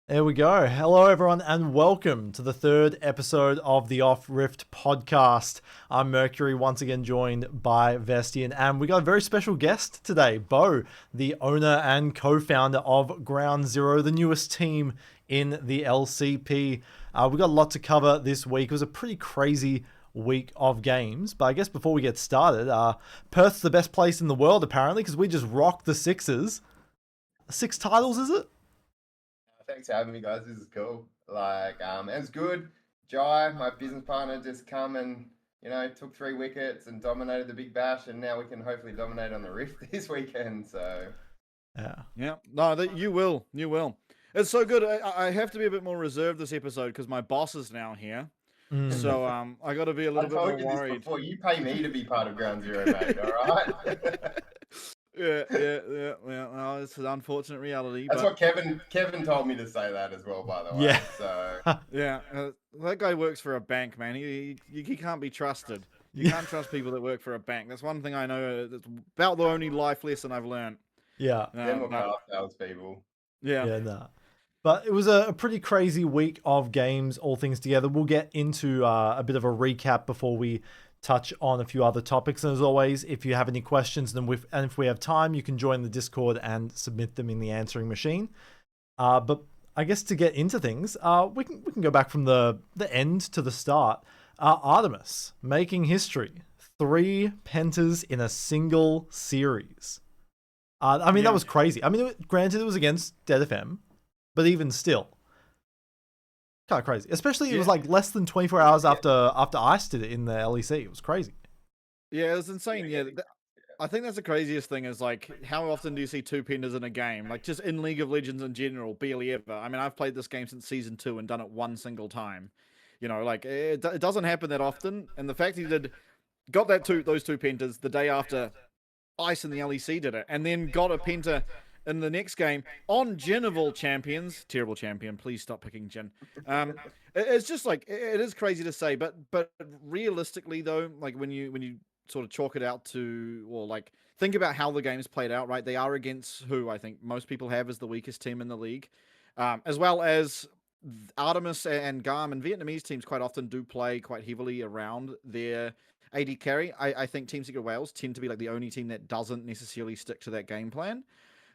There we go. Hello, everyone, and welcome to the third episode of the Off Rift podcast. I'm Mercury, once again joined by Vestion, and we got a very special guest today, Beau, the owner and co-founder of Ground Zero, the newest team in the LCP. We got a lot to cover this week. It was a pretty crazy week of games, but I guess before we get started, Perth's the best place in the world apparently because we just rocked the Sixers. 6 titles, is it? Thanks for having me, guys. This is cool. It's good. Jhye, my business partner, just come and took 3 wickets and dominated the Big Bash, and now we can hopefully dominate on the Rift this weekend. So Yeah. No, you will. It's so good. I have to be a bit more reserved this episode because my boss is now here. So I got to be a little bit more worried. I told you this before. You pay me to be part of Ground Zero, mate. All right. Yeah. Well, it's an unfortunate reality. That's what Kevin told me to say that as well, by the way. Yeah. So yeah, that guy works for a bank, man. He can't be trusted. You can't trust people that work for a bank. That's one thing I know. That's about the only life lesson I've learned. Yeah. Them or car salespeople. Yeah. Yeah, nah. But it was a pretty crazy week of games, all things together. We'll get into a bit of a recap before we touch on a few other topics. And as always, if you have any questions, and if we have time, you can join the Discord and submit them in the answering machine. But I guess to get into things, we can go back from the end to the start. Artemis making history, 3 pentas in a single series. That was crazy. I mean, granted, it was against Dead FM, but even still, kind of crazy. Especially it was like less than 24 hours after Ice did it in the LEC. It was crazy. Yeah, it was insane. Yeah, I think that's the craziest thing is like how often do you see 2 pentas in a game? Like just in League of Legends in general, barely ever. I mean, I've played this game since season 2 and done it one single time. You know, like it doesn't happen that often. And the fact he got those 2 pentas the day after Ice and the LEC did it, and then got a penta in the next game on Jhin of all champions. Terrible champion. Please stop picking Jhin. It's just like it is crazy to say, but realistically though, like when you sort of chalk it out to, or like think about how the game's played out, right? They are against who I think most people have as the weakest team in the league, as well as Artemis and Garm and Vietnamese teams quite often do play quite heavily around their AD carry. I think Team Secret Wales tend to be like the only team that doesn't necessarily stick to that game plan.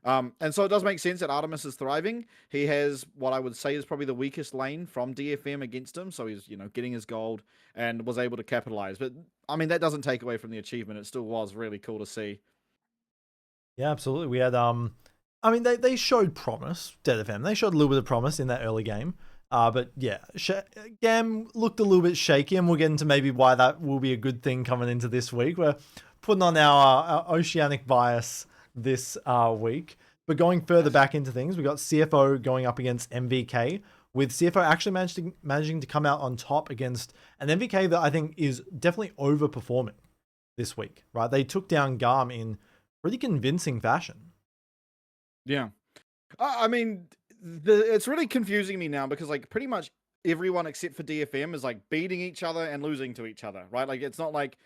And so it does make sense that Artemis is thriving. He has what I would say is probably the weakest lane from DFM against him. So he's, getting his gold and was able to capitalize. But I mean, that doesn't take away from the achievement. It still was really cool to see. Yeah, absolutely. We had, they showed promise, Dead FM. They showed a little bit of promise in that early game. But yeah, Gam looked a little bit shaky, and we'll get into maybe why that will be a good thing coming into this week. We're putting on our oceanic bias this week. But going further back into things, we got CFO going up against MVK, with CFO actually managing to come out on top against an MVK that I think is definitely overperforming this week, right? They took down Garm in pretty convincing fashion. Yeah. I mean, it's really confusing me now because like pretty much everyone except for DFM is like beating each other and losing to each other, right? Like it's not like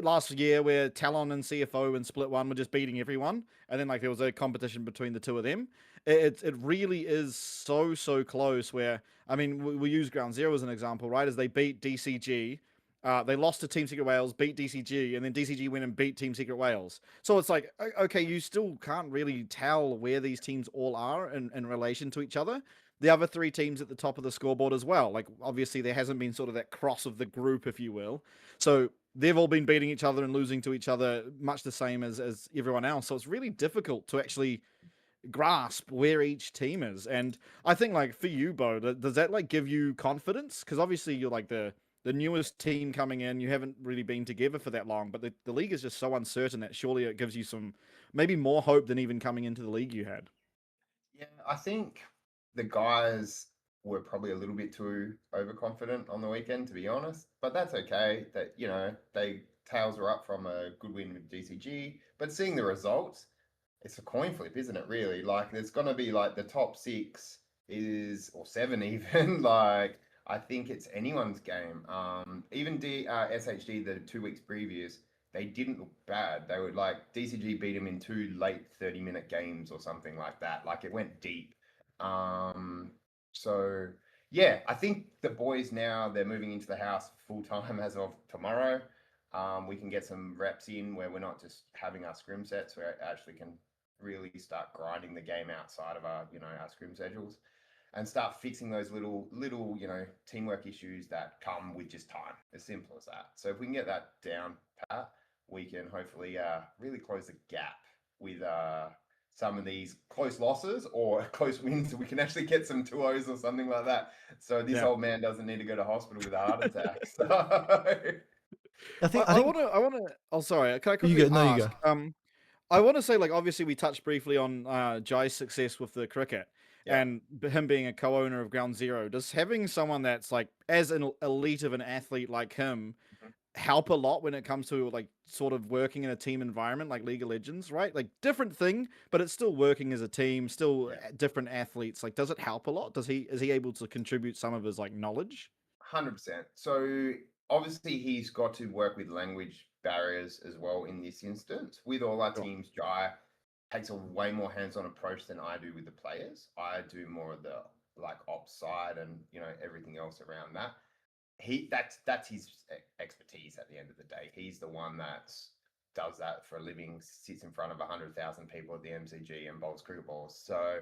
last year where Talon and CFO and Split One were just beating everyone, and then like there was a competition between the two of them. It really is so close. Where I mean, we use Ground Zero as an example, right? As they beat DCG. They lost to Team Secret Wales, beat DCG, and then DCG went and beat Team Secret Wales. So it's like, okay, you still can't really tell where these teams all are in relation to each other. The other 3 teams at the top of the scoreboard as well. Like, obviously, there hasn't been sort of that cross of the group, if you will. So they've all been beating each other and losing to each other, much the same as everyone else. So it's really difficult to actually grasp where each team is. And I think, like, for you, Beau, does that, like, give you confidence? Because obviously you're, like, the newest team coming in, you haven't really been together for that long, but the league is just so uncertain that surely it gives you some, maybe more hope than even coming into the league you had. Yeah, I think the guys were probably a little bit too overconfident on the weekend, to be honest. But that's okay. That they tails are up from a good win with DCG. But seeing the results, it's a coin flip, isn't it? Really, like there's gonna be like the top 6 is or 7 even. Like I think it's anyone's game. Even SHD the 2 weeks previous, they didn't look bad. They would like DCG beat them in 2 late 30-minute games or something like that. Like it went deep. So yeah, I think the boys now they're moving into the house full time as of tomorrow. We can get some reps in where we're not just having our scrim sets. We actually can really start grinding the game outside of our our scrim schedules and start fixing those little teamwork issues that come with just time. As simple as that. So if we can get that down pat, we can hopefully really close the gap with some of these close losses or close wins. We can actually get some 2-0s or something like that. So this old man doesn't need to go to hospital with a heart attack. So I think I want to. Oh, sorry. Can I you quickly go. No, you ask? go. I want to say, like, obviously, we touched briefly on Jhye's success with the cricket yeah, and him being a co-owner of Ground Zero. Does having someone that's like as an elite of an athlete like him help a lot when it comes to like sort of working in a team environment like League of Legends, right? Like different thing, but it's still working as a team, still yeah. different athletes. Like, does it help a lot? Is he able to contribute some of his like knowledge? 100%. So obviously he's got to work with language barriers as well in this instance. With all our Sure. teams, Jai takes a way more hands-on approach than I do with the players. I do more of the like ops side and everything else around that. That's his expertise at the end of the day. He's the one that does that for a living, sits in front of 100,000 people at the MCG and bowls cricket balls. So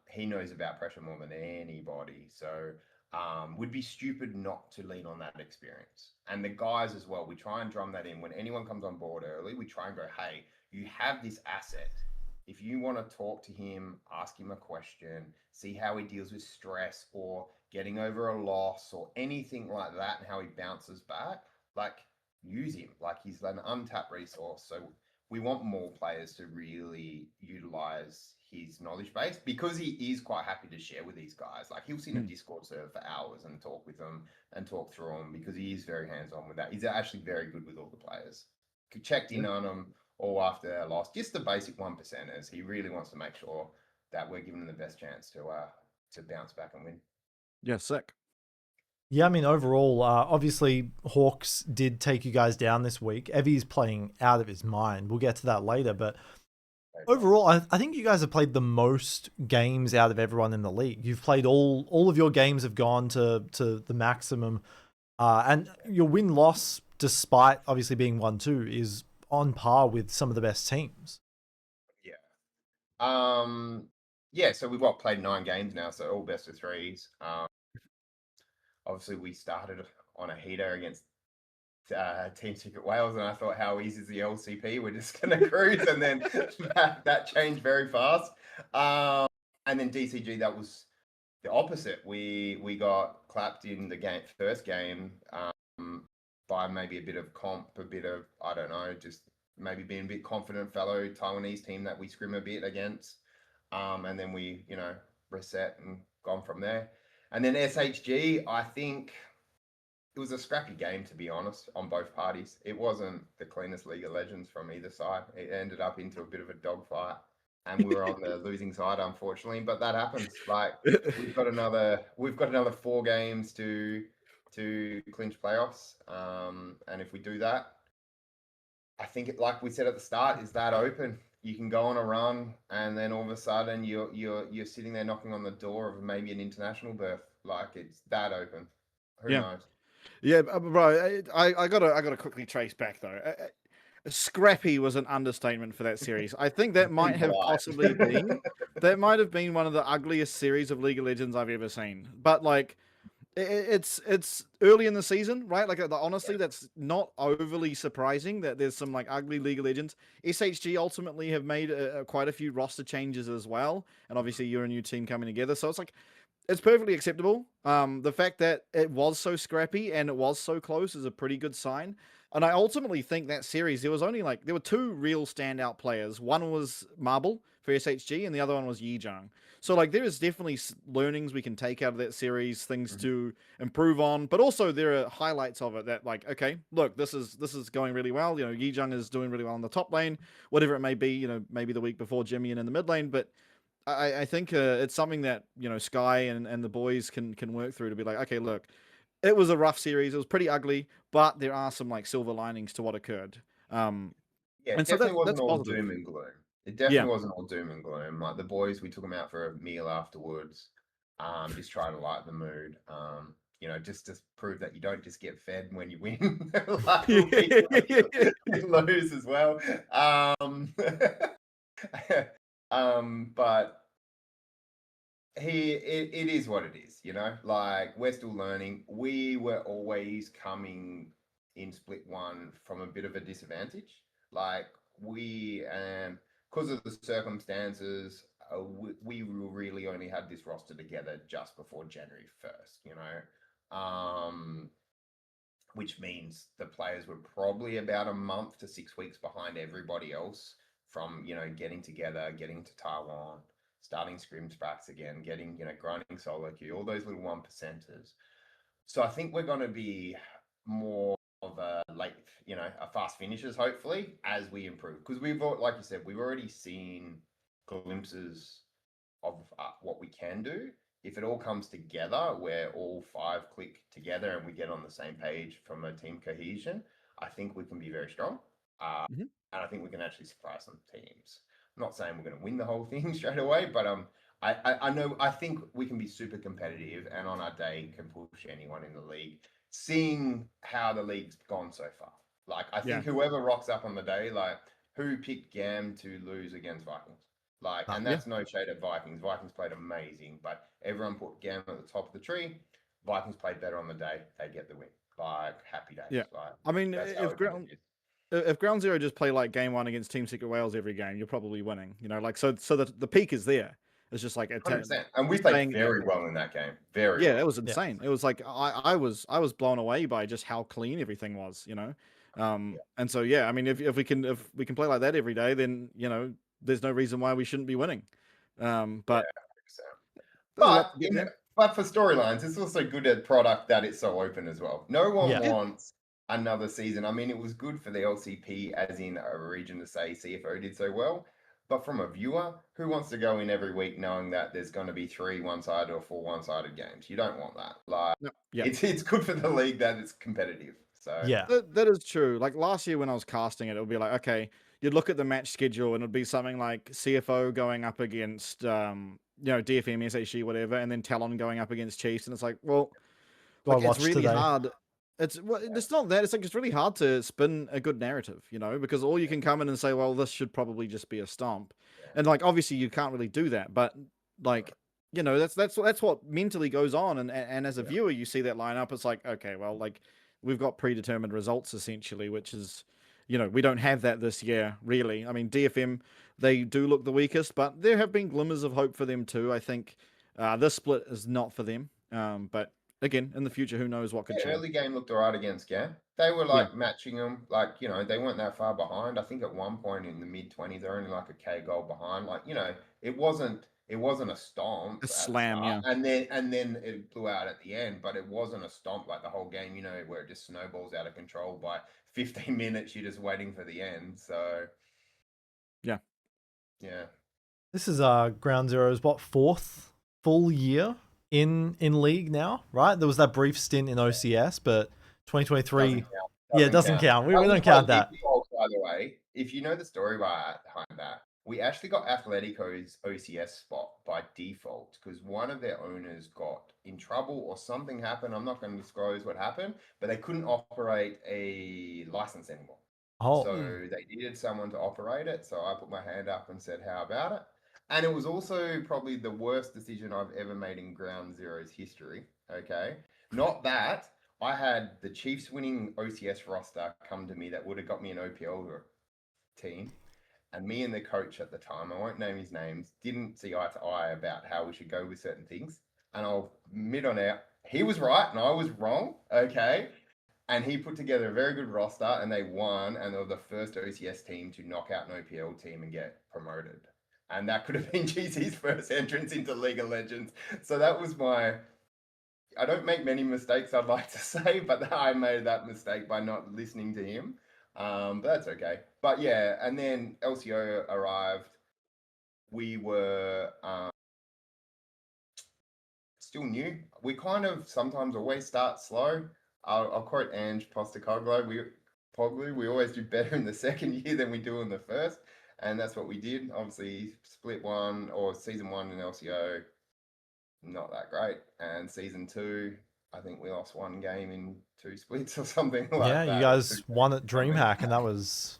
he knows about pressure more than anybody. So would be stupid not to lean on that experience. And the guys as well, we try and drum that in. When anyone comes on board early, we try and go, hey, you have this asset. If you want to talk to him, ask him a question, see how he deals with stress or getting over a loss or anything like that and how he bounces back, like use him. Like he's an untapped resource. So we want more players to really utilize his knowledge base because he is quite happy to share with these guys. Like he'll sit in a Discord server for hours and talk with them and talk through them because he is very hands-on with that. He's actually very good with all the players. Checked in on them all after their loss, just the basic 1%ers. He really wants to make sure that we're giving them the best chance to bounce back and win. Yeah, sick. Yeah, I mean, overall, obviously, Hawks did take you guys down this week. Evie's playing out of his mind. We'll get to that later. But overall, I think you guys have played the most games out of everyone in the league. You've played all of your games have gone to the maximum. And your win-loss, despite obviously being 1-2, is on par with some of the best teams. Yeah. So we've played 9 games now, so all best of threes. Obviously, we started on a heater against Team Secret Wales, and I thought, how easy is the LCP? We're just going to cruise, and then that changed very fast. And then DCG, that was the opposite. We got clapped in the first game by maybe a bit of comp, a bit of, I don't know, just maybe being a bit confident fellow Taiwanese team that we scrim a bit against. And then we, reset and gone from there. And then SHG, I think it was a scrappy game, to be honest, on both parties. It wasn't the cleanest League of Legends from either side. It ended up into a bit of a dogfight, and we were on the losing side, unfortunately. But that happens. Like we've got another 4 games to clinch playoffs, and if we do that, I think like we said at the start, is that open. You can go on a run, and then all of a sudden you're sitting there knocking on the door of maybe an international berth. Like it's that open. Who knows? Yeah, bro. I gotta quickly trace back though. Scrappy was an understatement for that series. I think that might have possibly been one of the ugliest series of League of Legends I've ever seen. But like, it's early in the season, right? Like, honestly, that's not overly surprising that there's some like ugly League of Legends. SHG ultimately have made quite a few roster changes as well, and obviously you're a new team coming together, so it's like it's perfectly acceptable. The fact that it was so scrappy and it was so close is a pretty good sign. And I ultimately think that series, there were 2 real standout players. One was Marble for SHG and the other one was Yijang. So like there is definitely learnings we can take out of that series, things to improve on, but also there are highlights of it that like, okay, look, this is going really well. Yijang is doing really well in the top lane, whatever it may be, maybe the week before Jimmy in the mid lane, but I think it's something that Sky and the boys can work through to be like, okay, look, it was a rough series, it was pretty ugly, but there are some like silver linings to what occurred. Yeah, it and so definitely wasn't that's all positive. doom and gloom. It definitely wasn't all doom and gloom. Like the boys, we took them out for a meal afterwards. Just try to lighten the mood. Just to prove that you don't just get fed when you win. Like we'll beat you when you lose as well. But it is what it is, like we're still learning. We were always coming in split one from a bit of a disadvantage. Like we, because of the circumstances, we really only had this roster together just before January 1st, which means the players were probably about a month to 6 weeks behind everybody else from, getting together, getting to Taiwan, starting scrims backs again, getting, grinding solo queue, all those little 1%ers. So I think we're going to be more of a late, a fast finishers, hopefully, as we improve. Because like you said, we've already seen glimpses of what we can do. If it all comes together, where all 5 click together and we get on the same page from a team cohesion, I think we can be very strong. And I think we can actually surprise some teams. I'm not saying we're going to win the whole thing straight away, but I think we can be super competitive and on our day can push anyone in the league. Seeing how the league's gone so far, like I think whoever rocks up on the day, like who picked Gam to lose against Vikings, and that's no shade at Vikings. Vikings played amazing, but everyone put Gam at the top of the tree. Vikings played better on the day; they get the win. Happy days. Yeah, I mean, if Ground Zero just play like game one against Team Secret Wales every game, you're probably winning. So the peak is there. It's just like 100%. And we played very well in that game. Very well. It was insane. It was like I was blown away by just how clean everything was. And so I mean, if we can play like that every day, then there's no reason why we shouldn't be winning. But for storylines, it's also good at product that it's so open as well. No one wants another season. I mean, it was good for the LCP, as in a region, to say CFO did so well. But from a viewer, who wants to go in every week knowing that there's going to be 3 one-sided or 4 one-sided games? You don't want that. It's good for the league that it's competitive. So that is true. Like last year when I was casting it, it would be like, okay, you'd look at the match schedule and it'd be something like CFO going up against DFM, SHG, whatever, and then Talon going up against Chiefs, and it's like, well, it's really hard. It's not that. It's like it's really hard to spin a good narrative, because all you can come in and say, well, this should probably just be a stomp, and like obviously you can't really do that, but like that's what mentally goes on, and as a viewer you see that lineup, it's like, okay, well, like we've got predetermined results essentially, which is we don't have that this year really. I mean, DFM, they do look the weakest, but there have been glimmers of hope for them too. I think this split is not for them, but again, in the future, who knows what could change. Early game looked all right against Gam. They were matching them, they weren't that far behind. I think at one point in the mid-20s, they're only like a K goal behind. It wasn't a stomp. A slam, And then it blew out at the end, but it wasn't a stomp like the whole game, where it just snowballs out of control by 15 minutes. You're just waiting for the end. So, yeah. This is Ground Zero's 4th full year in league now, right? There was that brief stint in OCS, but 2023 doesn't count. We don't count that. By the way, if you know the story behind that, we actually got Atletico's OCS spot by default because one of their owners got in trouble or something happened. I'm not going to disclose what happened, but they couldn't operate a license anymore. So they needed someone to operate it. So I put my hand up and said, how about it? And it was also probably the worst decision I've ever made in Ground Zero's history. Okay. Not that. I had the Chiefs winning OCS roster come to me that would have got me an OPL team. And me and the coach at the time, I won't name his names, didn't see eye to eye about how we should go with certain things. And I'll admit on out, he was right and I was wrong. Okay. And he put together a very good roster and they won. And they were the first OCS team to knock out an OPL team and get promoted. And that could have been GC's first entrance into League of Legends. So that was I don't make many mistakes, I'd like to say, but I made that mistake by not listening to him. But that's okay. But and then LCO arrived. We were still new. We kind of sometimes always start slow. I'll quote Ange Postacoglu. We always do better in the second year than we do in the first. And that's what we did. Obviously, split one or season 1 in LCO. not that great. And season 2, I think we lost 1 game in 2 splits or something like Yeah, that. you guys won at DreamHack, and that was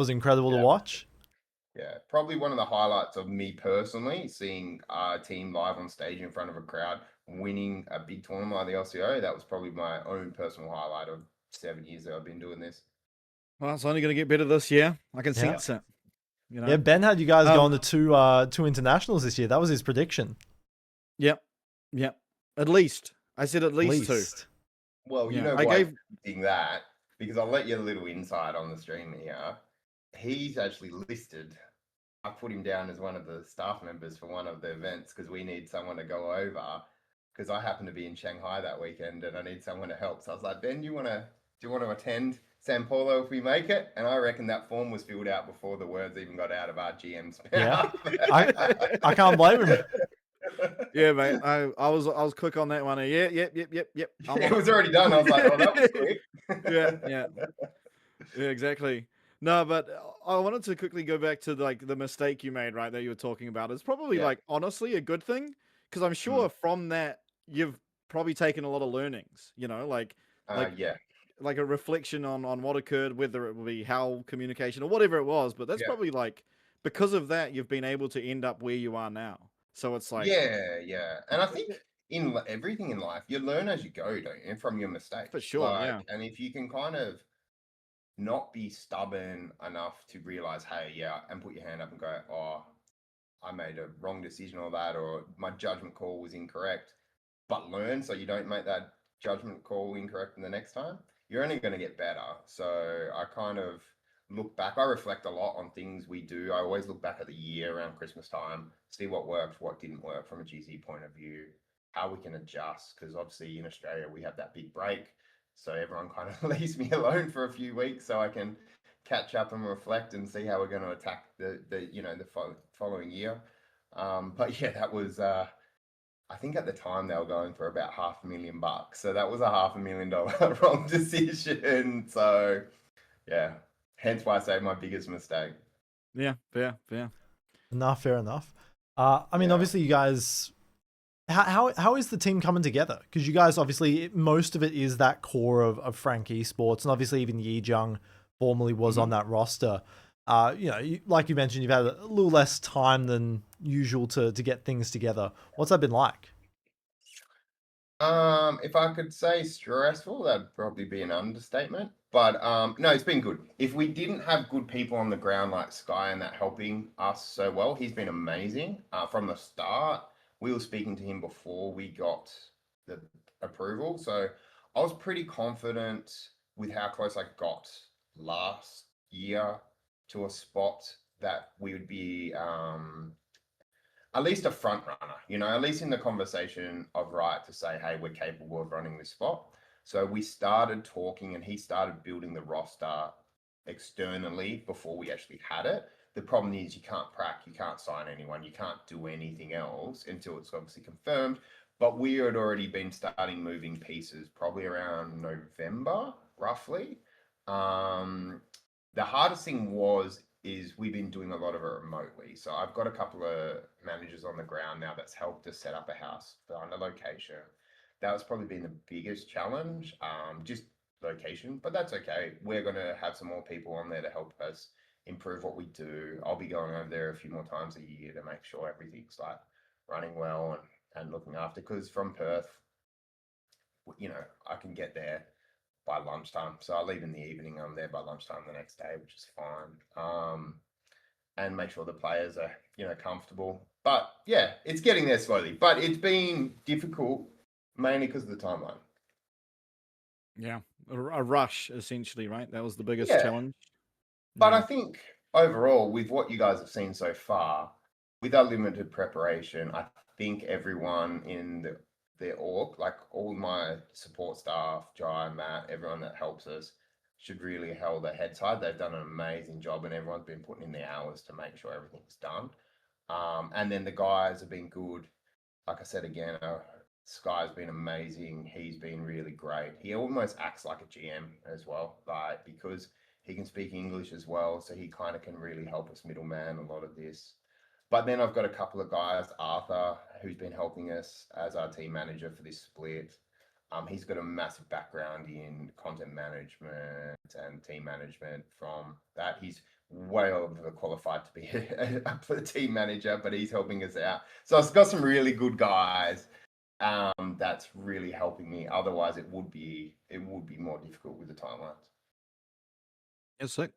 incredible to watch. Yeah, probably one of the highlights of me personally, seeing our team live on stage in front of a crowd, winning a big tournament like the LCO. That was probably my own personal highlight of 7 years that I've been doing this. Well, it's only going to get better this year. I can Yeah. sense it. You know? Yeah, Ben had you guys going to two internationals this year. That was his prediction. Yep. At least. I said at least 2. Well, you Yeah, know I why gave- I'm thinking that? Because I'll let you a little insight on the stream here. He's actually listed. I put him down as one of the staff members for one of the events because we need someone to go over. Because I happen to be in Shanghai that weekend and I need someone to help. So I was like, Ben, do you want to attend San Paulo if we make it? And I reckon that form was filled out before the words even got out of our GM's mouth. Yeah, I can't blame him. Yeah, mate. I was quick on that one. Yep. It was already done. I was like, oh, that was quick. Yeah, exactly. No, but I wanted to quickly go back to like the mistake you made, right? That you were talking about. It's probably like honestly a good thing because I'm sure from that you've probably taken a lot of learnings. You know, like a reflection on what occurred, whether it would be how communication or whatever it was. But that's probably like because of that you've been able to end up where you are now. So it's like yeah, and I think in everything in life you learn as you go, don't you? From your mistakes, for sure. And if you can kind of not be stubborn enough to realize, hey, and put your hand up and go, oh, I made a wrong decision or that, or my judgment call was incorrect, but learn so you don't make that judgment call incorrect in the next time, you're only going to get better. So I kind of look back, I reflect a lot on things we do. I always look back at the year around Christmas time, see what worked, what didn't work from a GC point of view, how we can adjust, because obviously in Australia we have that big break. So everyone kind of leaves me alone for a few weeks so I can catch up and reflect and see how we're going to attack the following year. But yeah, that was I think at the time they were going for about $500,000, so that was a $500,000 wrong decision. So yeah, hence why I say my biggest mistake. Yeah, fair. Fair enough. I mean, obviously, you guys. How is the team coming together? Because you guys, obviously, most of it is that core of Frank Esports, and obviously even Yi Jung formerly was on that roster. Like you mentioned, you've had a little less time than usual to get things together. What's that been like? If I could say stressful, that'd probably be an understatement. But no, it's been good. If we didn't have good people on the ground like Sky and that helping us so well, he's been amazing from the start. We were speaking to him before we got the approval, so I was pretty confident with how close I got last year to a spot that we would be at least a front runner, at least in the conversation of right to say, hey, we're capable of running this spot. So we started talking and he started building the roster externally before we actually had it. The problem is you can't sign anyone, you can't do anything else until it's obviously confirmed. But we had already been starting moving pieces probably around November, roughly. The hardest thing is we've been doing a lot of it remotely. So I've got a couple of managers on the ground now that's helped us set up a house, find a location. That was probably been the biggest challenge, just location, but that's okay. We're going to have some more people on there to help us improve what we do. I'll be going over there a few more times a year to make sure everything's like running well and looking after, because from Perth, I can get there by lunchtime. So I leave in the evening. I'm there by lunchtime the next day, which is fine. And make sure the players are, comfortable. But yeah, it's getting there slowly. But it's been difficult, mainly because of the timeline. Yeah, a rush essentially, right? That was the biggest challenge. But I think overall, with what you guys have seen so far, with our limited preparation, I think everyone in their org, like all my support staff, Jhye, Matt, everyone that helps us, should really hold their heads high. They've done an amazing job and everyone's been putting in the hours to make sure everything's done. And then the guys have been good. Like I said again, Sky's been amazing. He's been really great. He almost acts like a GM as well, like, because he can speak English as well. So he kind of can really help us middleman a lot of this. But then I've got a couple of guys. Arthur who's been helping us as our team manager for this split. He's got a massive background in content management and team management from that. He's way overqualified to be a team manager, but he's helping us out. So I've got some really good guys. That's really helping me. Otherwise, it would be more difficult with the timelines. It's sick.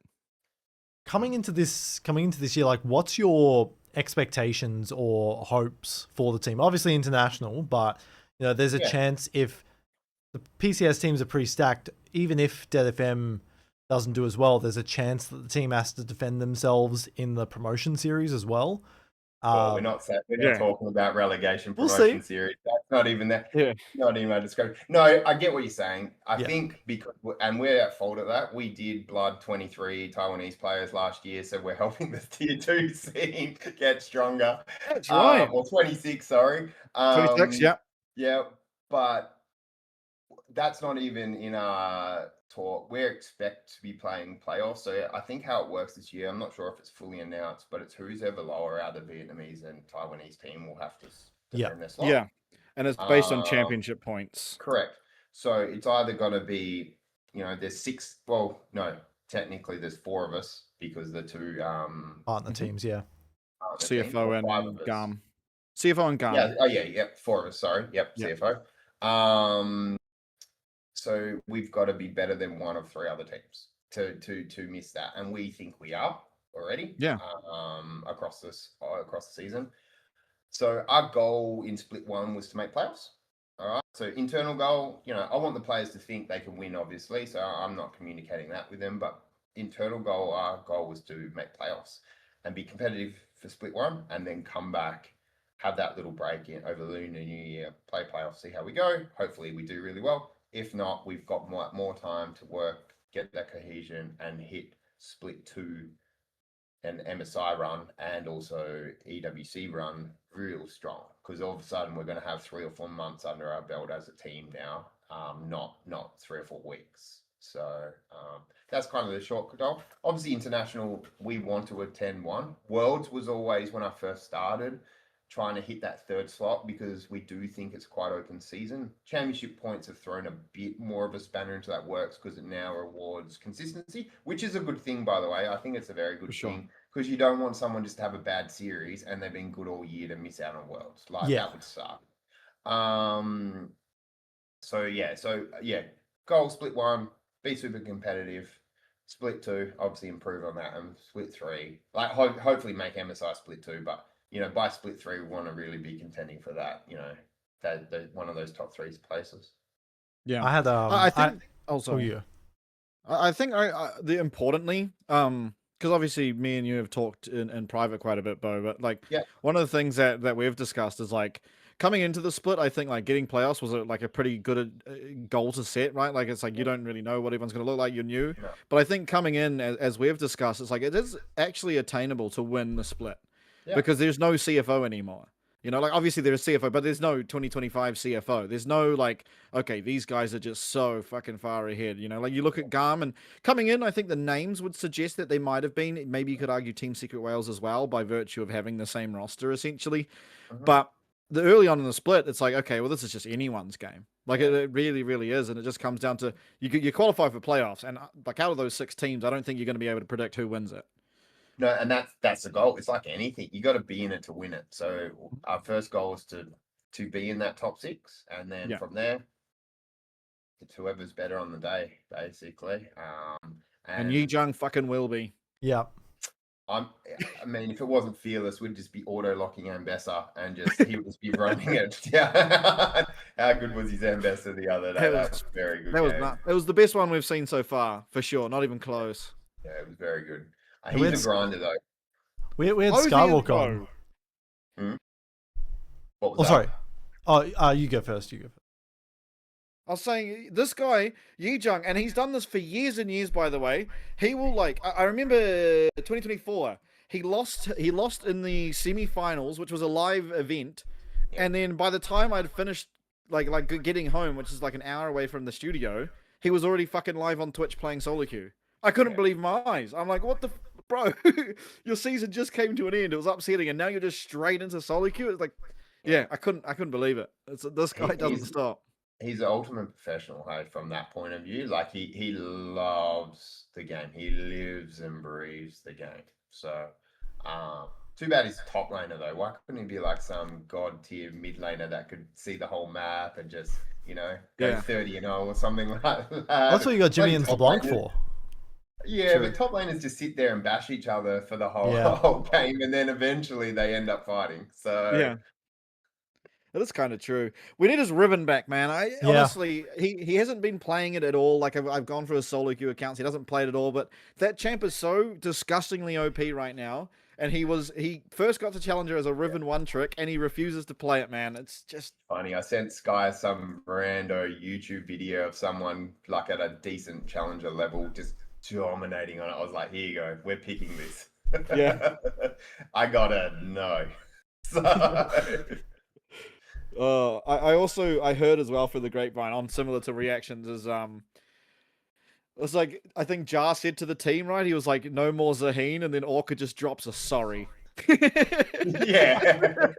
Coming into this year, like, what's your expectations or hopes for the team? Obviously international, but there's a chance if the PCS teams are pretty stacked, even if Dead FM doesn't do as well, there's a chance that the team has to defend themselves in the promotion series as well. Well, we're not talking about relegation promotion series. That's not even that. Yeah. Not even a discussion. No, I get what you're saying. I think because, and we're at fault of that. We did blood 23 Taiwanese players last year, so we're helping the tier 2 scene get stronger. That's right. Or 26, sorry. 26, yeah. Yeah, but that's not even in our talk. We expect to be playing playoffs. So I think how it works this year, I'm not sure if it's fully announced, but it's who's ever lower out of the Vietnamese and Taiwanese team will have to defend their slot. Yeah, and it's based on championship points. Correct. So it's either going to be, there's 6. Well, no, technically there's 4 of us because the 2 partner teams, CFO and GAM. CFO and GAM. Yeah, 4 of us. Sorry, CFO. So we've got to be better than 1 of 3 other teams to miss that, and we think we are already. Across the season. So our goal in split 1 was to make playoffs. All right. So internal goal, I want the players to think they can win, obviously. So I'm not communicating that with them, but internal goal, our goal was to make playoffs and be competitive for split 1, and then come back, have that little break in over the Lunar New Year, play playoffs, see how we go. Hopefully we do really well. If not, we've got more time to work, get that cohesion, and hit split 2 and MSI run and also EWC run real strong. Because all of a sudden we're going to have 3 or 4 months under our belt as a team now, not 3 or 4 weeks. So that's kind of the short goal. Obviously, international, we want to attend 1. Worlds was always, when I first started, trying to hit that 3rd slot because we do think it's quite open season. Championship points have thrown a bit more of a spanner into that works because it now rewards consistency, which is a good thing, by the way. I think it's a very good thing because you don't want someone just to have a bad series and they've been good all year to miss out on Worlds. That would suck. Goal split 1, be super competitive. Split 2, obviously improve on that, and split 3, hopefully make MSI split 2, but by split 3, we want to really be contending for that, that one of those top 3 places. Yeah, I had I think also you. I think importantly, because obviously me and you have talked in private quite a bit, Beau, but one of the things that we've discussed is coming into the split, I think getting playoffs was a pretty good goal to set, right? It's you don't really know what everyone's going to look like. You're new, but I think coming in, as we've discussed, it's it is actually attainable to win the split. Because there's no CFO anymore. Obviously there's CFO, but there's no 2025 CFO. There's no okay, these guys are just so fucking far ahead. You look at GAM and coming in, I think the names would suggest that they might have been. Maybe you could argue Team Secret Wales as well by virtue of having the same roster essentially. But the early on in the split, it's okay, well, this is just anyone's game. It really, really is, and it just comes down to you qualify for playoffs, and out of those 6 teams, I don't think you're going to be able to predict who wins it. No, and that's the goal. It's like anything. You got to be in it to win it. So our first goal is to be in that top 6, and then from there, it's whoever's better on the day, basically. And Jhye fucking will be. Yeah. I mean, if it wasn't Fearless, we'd just be auto-locking Ambessa and he would just be running it. Yeah. How good was his Ambessa the other day? That was very good. It was the best one we've seen so far, for sure. Not even close. Yeah, it was very good. He's a grinder, though. We had Skywalk on. What was that? Sorry. Oh, you go first. I was saying, this guy, Jhye, and he's done this for years and years, by the way. He will, I remember 2024, he lost in the semi-finals, which was a live event. And then by the time I'd finished, getting home, which is an hour away from the studio, he was already fucking live on Twitch playing solo queue. I couldn't believe my eyes. I'm what the... Bro, your season just came to an end. It was upsetting, and now you're just straight into solo queue. It's Yeah, I couldn't believe it. This guy doesn't stop. He's an ultimate professional, hey, from that point of view. Like he loves the game. He lives and breathes the game. So too bad he's top laner though. Why couldn't he be like some god tier mid laner that could see the whole map and just, go 30-0 or something like that? That's what you got Jimmy and LeBlanc for. Yeah, but top laners just sit there and bash each other for the whole game, and then eventually they end up fighting. So yeah. That's kind of true. We need his ribbon back, man. Honestly, he hasn't been playing it at all. Like I've gone through his solo queue accounts. He doesn't play it at all. But that champ is so disgustingly OP right now. And he first got to Challenger as a Riven one trick, and he refuses to play it, man. It's just funny. I sent Sky some rando YouTube video of someone like at a decent Challenger level just dominating on it. I was like, here you go. We're picking this. Yeah. I gotta know. So I heard as well for the grapevine on similar to reactions is it was like I think Jhye said to the team, right? He was like, no more Zaheen, and then Orca just drops a sorry. Yeah.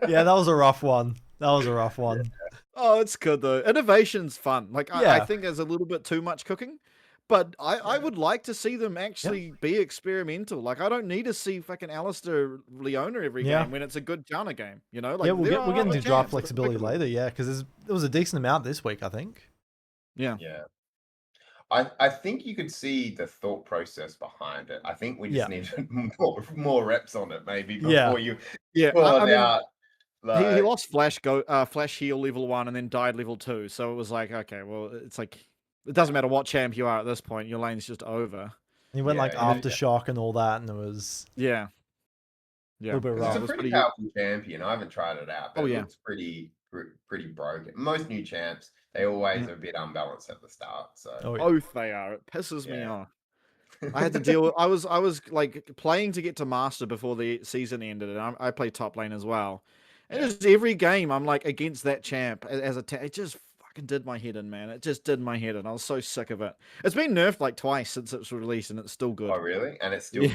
Yeah, that was a rough one. Oh, it's good though. Innovation's fun. Like I think there's a little bit too much cooking. But I would like to see them actually be experimental. Like, I don't need to see fucking Alistair Leona every game when it's a good Janna game, Like, yeah, we'll get into draft flexibility later, because there was a decent amount this week, I think. Yeah. Yeah. I think you could see the thought process behind it. I think we just need more reps on it, maybe, before you pull it out. Like... He lost Flash heal level 1 and then died level 2. So it was like, okay, well, it's like... It doesn't matter what champ you are at this point. Your lane's just over. He went like Aftershock and all that, and it was a little bit rough. It's a pretty powerful champion. I haven't tried it out, but it looks pretty broken. Most new champs, they always are a bit unbalanced at the start. So both they are. It pisses me off. I had to deal with. I was like playing to get to master before the season ended, and I play top lane as well. And just every game, I'm like against that champ as a. It just did my head in, man. It just did my head in. I was so sick of it. It's been nerfed like twice since it was released, and it's still good. Oh, really? And it's still OP.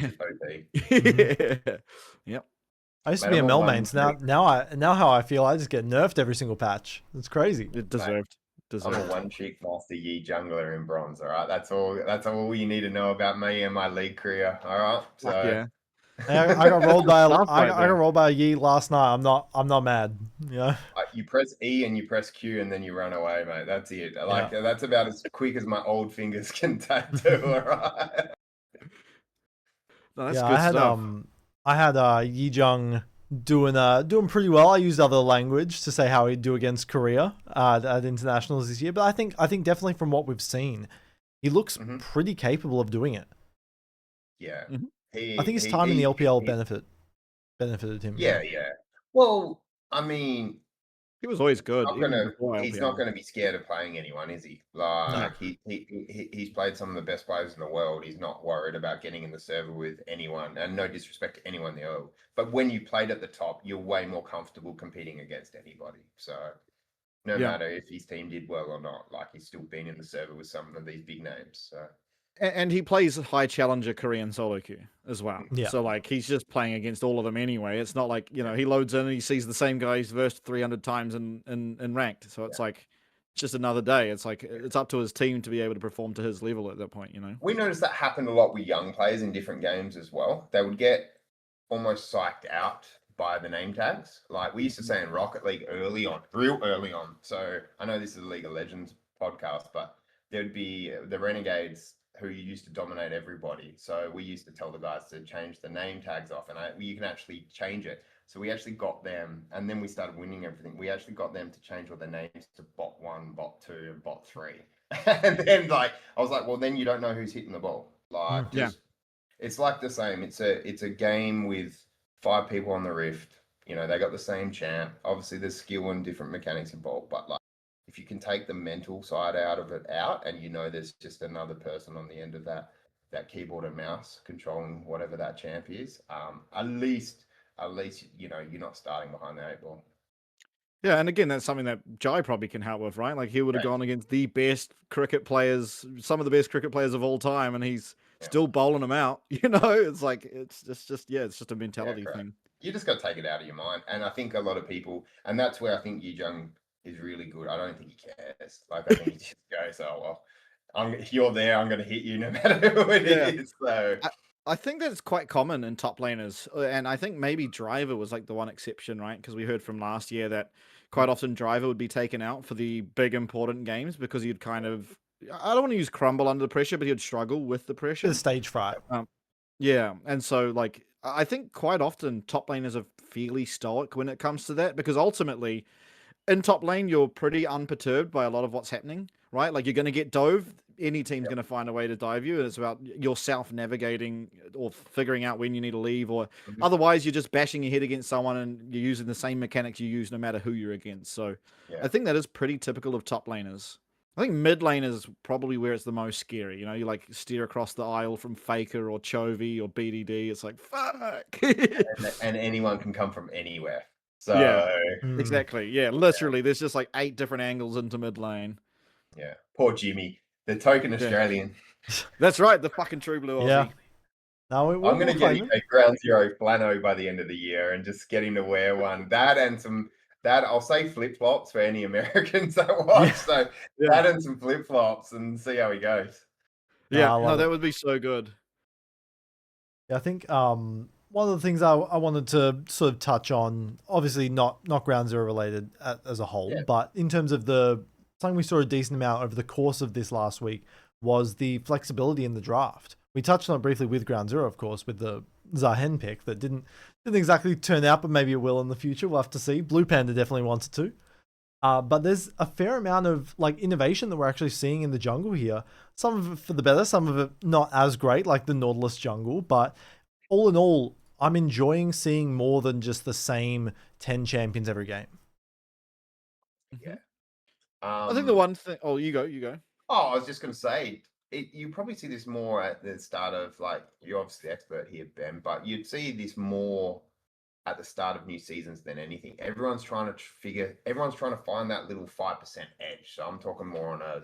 Yep. I used to be a Mel main, so now how I feel, I just get nerfed every single patch. It's crazy. It deserved. I'm a one-cheek master Jhye jungler in bronze. All right, that's all you need to know about me and my league career. All right, so I got rolled by I got rolled by a Jhye last night. I'm not mad. You press E and you press Q and then you run away, mate. That's it. That's about as quick as my old fingers can tattoo. All right. No, that's good stuff. I had Yi Jung doing pretty well. I used other language to say how he'd do against Korea at internationals this year, but I think definitely from what we've seen, he looks pretty capable of doing it. Yeah. Mm-hmm. I think his time in the LPL benefited him. Yeah. Well, I mean, he was always good. He's not going to be scared of playing anyone, is he? Like he's played some of the best players in the world. He's not worried about getting in the server with anyone, and no disrespect to anyone there. But when you played at the top, you're way more comfortable competing against anybody. So no matter if his team did well or not, like he's still been in the server with some of these big names. So. And he plays high challenger Korean solo queue as well. Yeah. So like he's just playing against all of them anyway. It's not like, he loads in and he sees the same guy he's versed 300 times in ranked. So it's like it's just another day. It's like it's up to his team to be able to perform to his level at that point, We noticed that happened a lot with young players in different games as well. They would get almost psyched out by the name tags. Like we used to say in Rocket League real early on. So I know this is a League of Legends podcast, but there'd be the Renegades who used to dominate everybody. So we used to tell the guys to change the name tags off, and you can actually change it. So we actually got them, and then we started winning everything. We actually got them to change all their names to bot 1, bot 2, and bot 3. And then I was like, well, then you don't know who's hitting the ball. It's like the same. It's a game with 5 people on the rift. They got the same champ. Obviously, there's skill and different mechanics involved, but if you can take the mental side of it and there's just another person on the end of that keyboard and mouse controlling whatever that champ is, at least you're not starting behind the 8 ball. Yeah, and again, that's something that Jhye probably can help with, right? Like he would have gone against the best cricket players, some of the best cricket players of all time, and he's still bowling them out. It's like it's just a mentality thing. you just got to take it out of your mind. And I think a lot of people, and that's where I think Yu Jung is really good. I don't think he cares. Like I think he just goes, "Oh well, if you're there, I'm going to hit you no matter who it is." So I think that's quite common in top laners, and I think maybe Driver was like the one exception, right? Because we heard from last year that quite often Driver would be taken out for the big important games because he'd kind of, I don't want to use crumble under the pressure, but he'd struggle with the pressure. The stage fright. Yeah, and so like I think quite often top laners are fairly stoic when it comes to that because ultimately in top lane you're pretty unperturbed by a lot of what's happening, right? Like you're going to get dove. Any team's going to find a way to dive you, and it's about yourself navigating or figuring out when you need to leave, or otherwise you're just bashing your head against someone and you're using the same mechanics you use no matter who you're against. So I think that is pretty typical of top laners. I think mid lane is probably where it's the most scary. You know, you like steer across the aisle from Faker or Chovy or BDD. It's like, fuck. and anyone can come from anywhere. So exactly. Yeah, literally. There's just like 8 different angles into mid lane. Yeah. Poor Jimmy, the token Australian. That's right. The fucking true blue Aussie. Yeah. No, I'm going to get him a Ground Zero flano by the end of the year and just get him to wear one. That and some... That I'll say flip flops for any Americans that watch. So that and some flip flops and see how he goes. Yeah, no, that would be so good. Yeah, I think one of the things I wanted to sort of touch on, obviously not Ground Zero related as a whole, but in terms of something we saw a decent amount over the course of this last week was the flexibility in the draft. We touched on it briefly with Ground Zero, of course, with the Zahen pick that didn't exactly turn out, but maybe it will in the future. We'll have to see. Blue Panda definitely wants it to. But there's a fair amount of like innovation that we're actually seeing in the jungle here. Some of it for the better, some of it not as great, like the Nautilus jungle. But all in all, I'm enjoying seeing more than just the same 10 champions every game. Yeah. I think the one thing... Oh, you go. Oh, I was just going to say, you probably see this more at the start of, like, you're obviously the expert here, Ben, but you'd see this more at the start of new seasons than anything. Everyone's trying to find that little 5% edge. So I'm talking more on a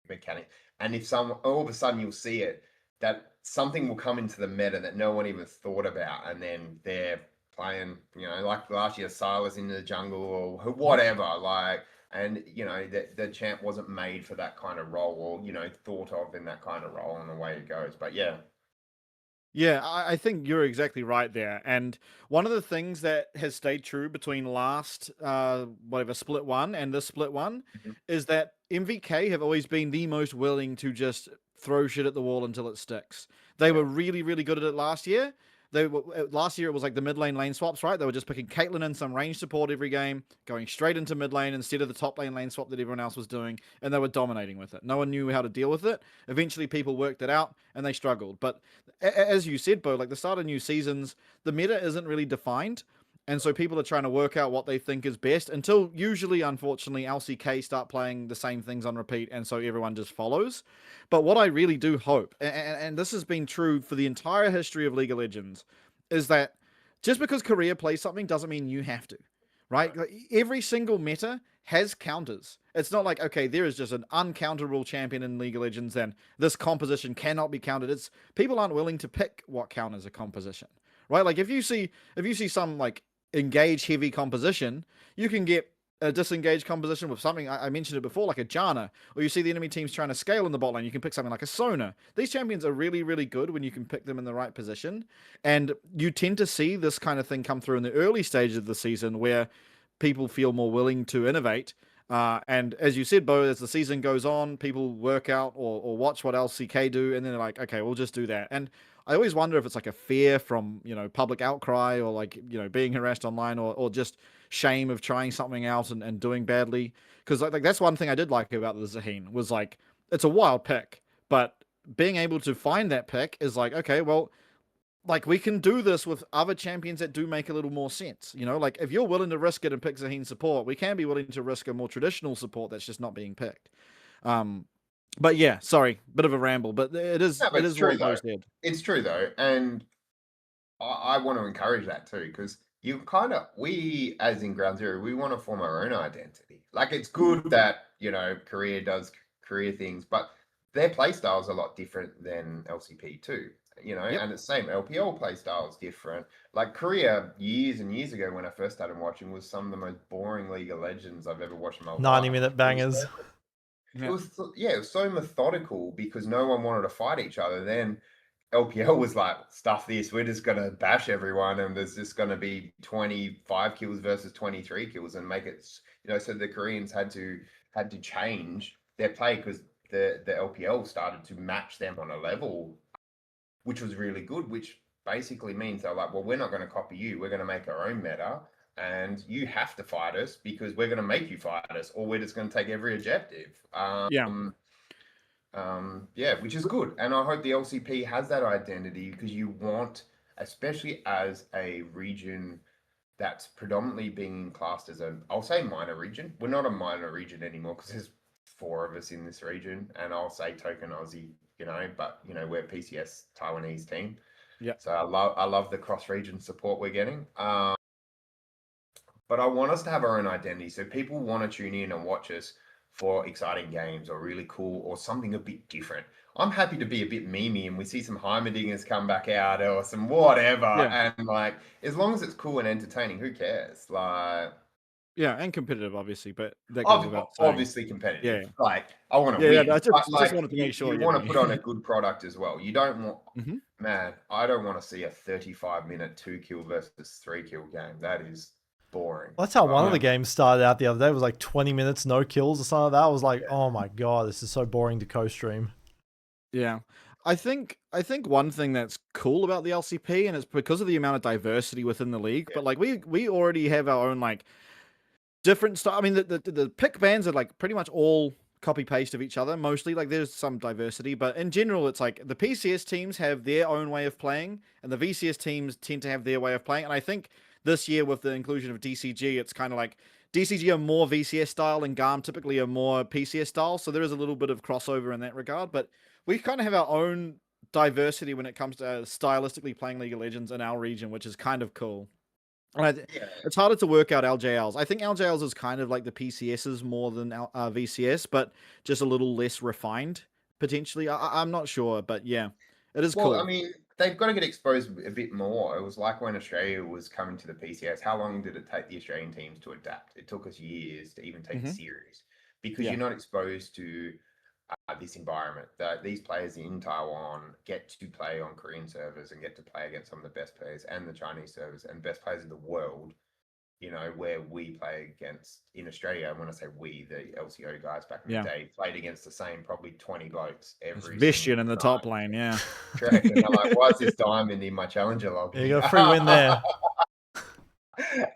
mechanic. And if all of a sudden you'll see it, that something will come into the meta that no one even thought about, and then they're playing, like last year, Silas into the jungle or whatever, like... And, the champ wasn't made for that kind of role or, thought of in that kind of role and the way it goes. But yeah. Yeah, I think you're exactly right there. And one of the things that has stayed true between last, split one and this split one is that MVK have always been the most willing to just throw shit at the wall until it sticks. They were really, really good at it last year. Last year it was like the mid lane swaps, right? They were just picking Caitlyn and some range support every game, going straight into mid lane instead of the top lane swap that everyone else was doing, and they were dominating with it. No one knew how to deal with it. Eventually people worked it out and they struggled. But as you said, Beau, like the start of new seasons, the meta isn't really defined. And so people are trying to work out what they think is best until usually, unfortunately, LCK start playing the same things on repeat, and so everyone just follows. But what I really do hope, and this has been true for the entire history of League of Legends, is that just because Korea plays something doesn't mean you have to, right? Like, every single meta has counters. It's not like, okay, there is just an uncounterable champion in League of Legends, then this composition cannot be countered. It's people aren't willing to pick what counters a composition, right? Like if you see some like engage heavy composition, you can get a disengaged composition with something, I mentioned it before, like a Janna, or you see the enemy teams trying to scale in the bot lane, you can pick something like a Sona. These champions are really, really good when you can pick them in the right position, and you tend to see this kind of thing come through in the early stages of the season where people feel more willing to innovate. And as you said, Beau, as the season goes on, people work out or watch what LCK do, and then they're like, okay, we'll just do that. And I always wonder if it's like a fear from, public outcry or like, being harassed online or just shame of trying something out and doing badly. Because like that's one thing I did like about the Zahin was like, it's a wild pick, but being able to find that pick is like, okay, well, like we can do this with other champions that do make a little more sense. Like if you're willing to risk it and pick Zahin support, we can be willing to risk a more traditional support that's just not being picked. But yeah, sorry, bit of a ramble, but it is true, what Beau said. It's true though, and I want to encourage that too, because we as in Ground Zero, we want to form our own identity. Like it's good that Korea does Korea things, but their play style is a lot different than LCP too. Yep. and the same LPL play style is different. Like Korea, years and years ago when I first started watching, was some of the most boring League of Legends I've ever watched in my life. 90-minute bangers. It was so methodical because no one wanted to fight each other. Then LPL was like, stuff this, we're just gonna bash everyone, and there's just gonna be 25 kills versus 23 kills, and make it, so the Koreans had to change their play because the LPL started to match them on a level, which was really good, which basically means they're like, well, we're not going to copy you, we're going to make our own meta, and you have to fight us because we're going to make you fight us, or we're just going to take every objective. Which is good. And I hope the LCP has that identity, because you want, especially as a region that's predominantly being classed as I'll say minor region. We're not a minor region anymore because there's 4 of us in this region, and I'll say token Aussie, but we're PCS Taiwanese team. Yeah. So I love the cross region support we're getting. But I want us to have our own identity, so people want to tune in and watch us for exciting games or really cool or something a bit different. I'm happy to be a bit memey and we see some Heimerdingers come back out or some whatever. Yeah. And like, as long as it's cool and entertaining, who cares? Like, yeah, and competitive, obviously, but that goes without saying. Obviously competitive. Yeah. Like, I want to win. I just like, wanted to make sure you want to put on a good product as well. You don't want, Mhm. man, I don't want to see a 35-minute 2-kill versus 3-kill game. That is boring. Well, that's how one of the games started out the other day. It was like 20 minutes, no kills or something like that. I was like, oh my God, this is so boring to co-stream. Yeah. I think one thing that's cool about the LCP, and it's because of the amount of diversity within the league, but like we already have our own like different stuff. I mean, the pick bans are like pretty much all copy paste of each other mostly. Like there's some diversity, but in general, it's like the PCS teams have their own way of playing, and the VCS teams tend to have their way of playing. And I think this year with the inclusion of DCG, it's kind of like DCG are more VCS style and GARM typically are more PCS style. So there is a little bit of crossover in that regard, but we kind of have our own diversity when it comes to stylistically playing League of Legends in our region, which is kind of cool. It's harder to work out LJLs. I think LJLs is kind of like the PCSs more than VCS, but just a little less refined, potentially. I'm not sure, but yeah, it is cool. Well, I mean, they've got to get exposed a bit more. It was like when Australia was coming to the PCS. How long did it take the Australian teams to adapt? It took us years to even take it serious, because you're not exposed to this environment. That these players in Taiwan get to play on Korean servers and get to play against some of the best players and the Chinese servers and best players in the world. Where we play against in Australia, and when I say we, the LCO guys back in the day played against the same probably 20 blokes every. Vestion in the top lane, yeah. Correct. And I'm like, why is this diamond in my challenger log? You got a free win there.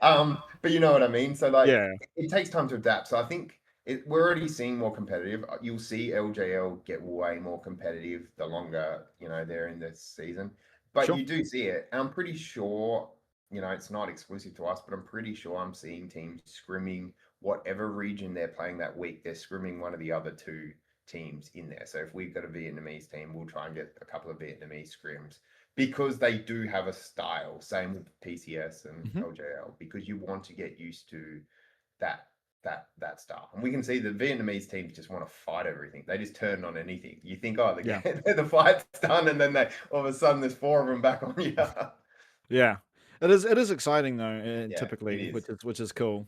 But you know what I mean. So like, Yeah. it takes time to adapt. So I think we're already seeing more competitive. You'll see LJL get way more competitive the longer they're in this season. But you do see it, and I'm pretty sure. It's not exclusive to us, but I'm pretty sure I'm seeing teams scrimming whatever region they're playing that week. They're scrimming one of the other 2 teams in there. So if we've got a Vietnamese team, we'll try and get a couple of Vietnamese scrims, because they do have a style. Same with PCS and LJL, because you want to get used to that style. And we can see the Vietnamese teams just want to fight everything. They just turn on anything. You think, oh, the fight's done, and then all of a sudden there's 4 of them back on you. Yeah. It is exciting though, typically, which is cool.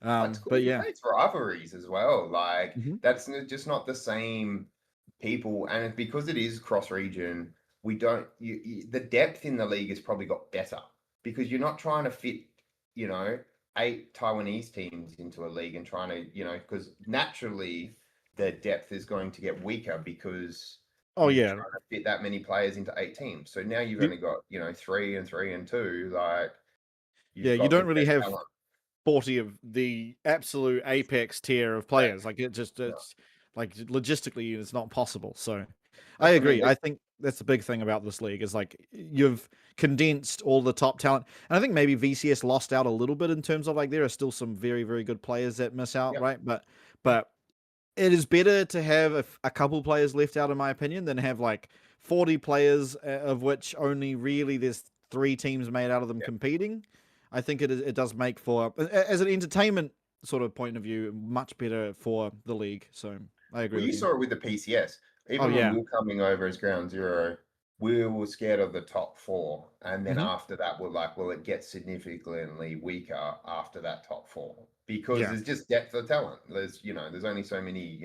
Cool. But yeah, it's rivalries as well. Like that's just not the same people, and because it is cross region, we don't. The depth in the league has probably got better, because you're not trying to fit 8 Taiwanese teams into a league and trying to because naturally the depth is going to get weaker, because trying to fit that many players into 8 teams. So now you've only got 3 and 3 and 2. Like you don't really have 40 of the absolute apex tier of players. Like it's like logistically it's not possible. So I agree. I think that's the big thing about this league is like you've condensed all the top talent, and I think maybe VCS lost out a little bit in terms of like there are still some very, very good players that miss out, right? But it is better to have a couple players left out, in my opinion, than have like 40 players, of which only really there's 3 teams made out of them competing. I think it does make for, as an entertainment sort of point of view, much better for the league. So I agree. Well, you saw it with the PCS. Even when we were coming over as ground zero, we were scared of the top four, and then Mhm. after that, we're like, well, it gets significantly weaker after that top four because Yeah. there's just depth of talent. There's only so many,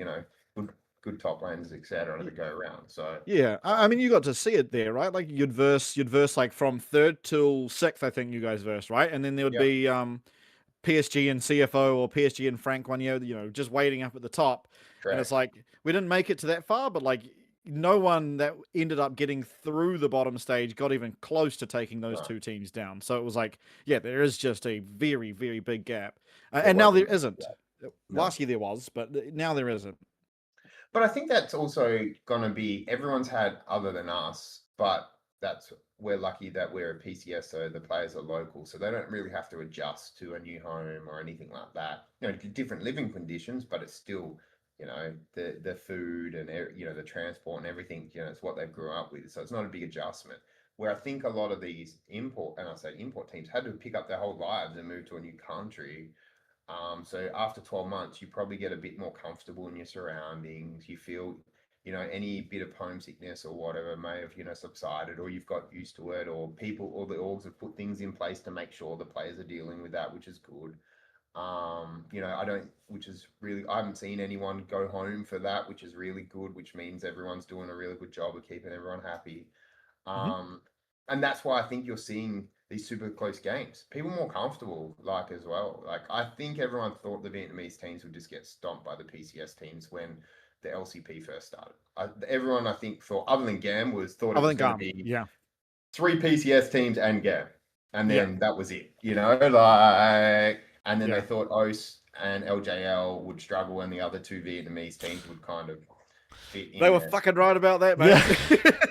good top laners, etc., to go around. So Yeah, I mean, you got to see it there, right? Like you'd verse like from third till sixth, I think you guys versed, right? And then there would yeah, be PSG and CFO or PSG and Frank one year, just waiting up at the top. And it's correct. like we didn't make it to that far, but like no one that ended up getting through the bottom stage got even close to taking those No, two teams down. So it was like, yeah, there is just a very, very big gap. there And now there wasn't. isn't. No. Last year there was, but now there isn't. But I think that's also gonna be everyone's had other than us, but we're lucky that we're a PCS, so the players are local, so they don't really have to adjust to a new home or anything like that. Different living conditions, but it's still, the food and the transport and everything, it's what they've grew up with. So it's not a big adjustment. Where I think a lot of these import teams had to pick up their whole lives and move to a new country. So after 12 months, you probably get a bit more comfortable in your surroundings. You feel, any bit of homesickness or whatever may have, subsided, or you've got used to it, or the orgs have put things in place to make sure the players are dealing with that, which is good. I haven't seen anyone go home for that, which is really good, which means everyone's doing a really good job of keeping everyone happy. Hmm. And that's why I think you're seeing these super close games. People more comfortable, like as well. Like I think everyone thought the Vietnamese teams would just get stomped by the PCS teams when the LCP first started. Everyone I think thought, other than Gam, thought it Other was than going to Gum, be yeah, 3 PCS teams and Gam, and yeah, then that was it. And then they yeah. thought OS and LJL would struggle, and the other two Vietnamese teams would kind of fit They in were there. fucking right about that, mate. Yeah.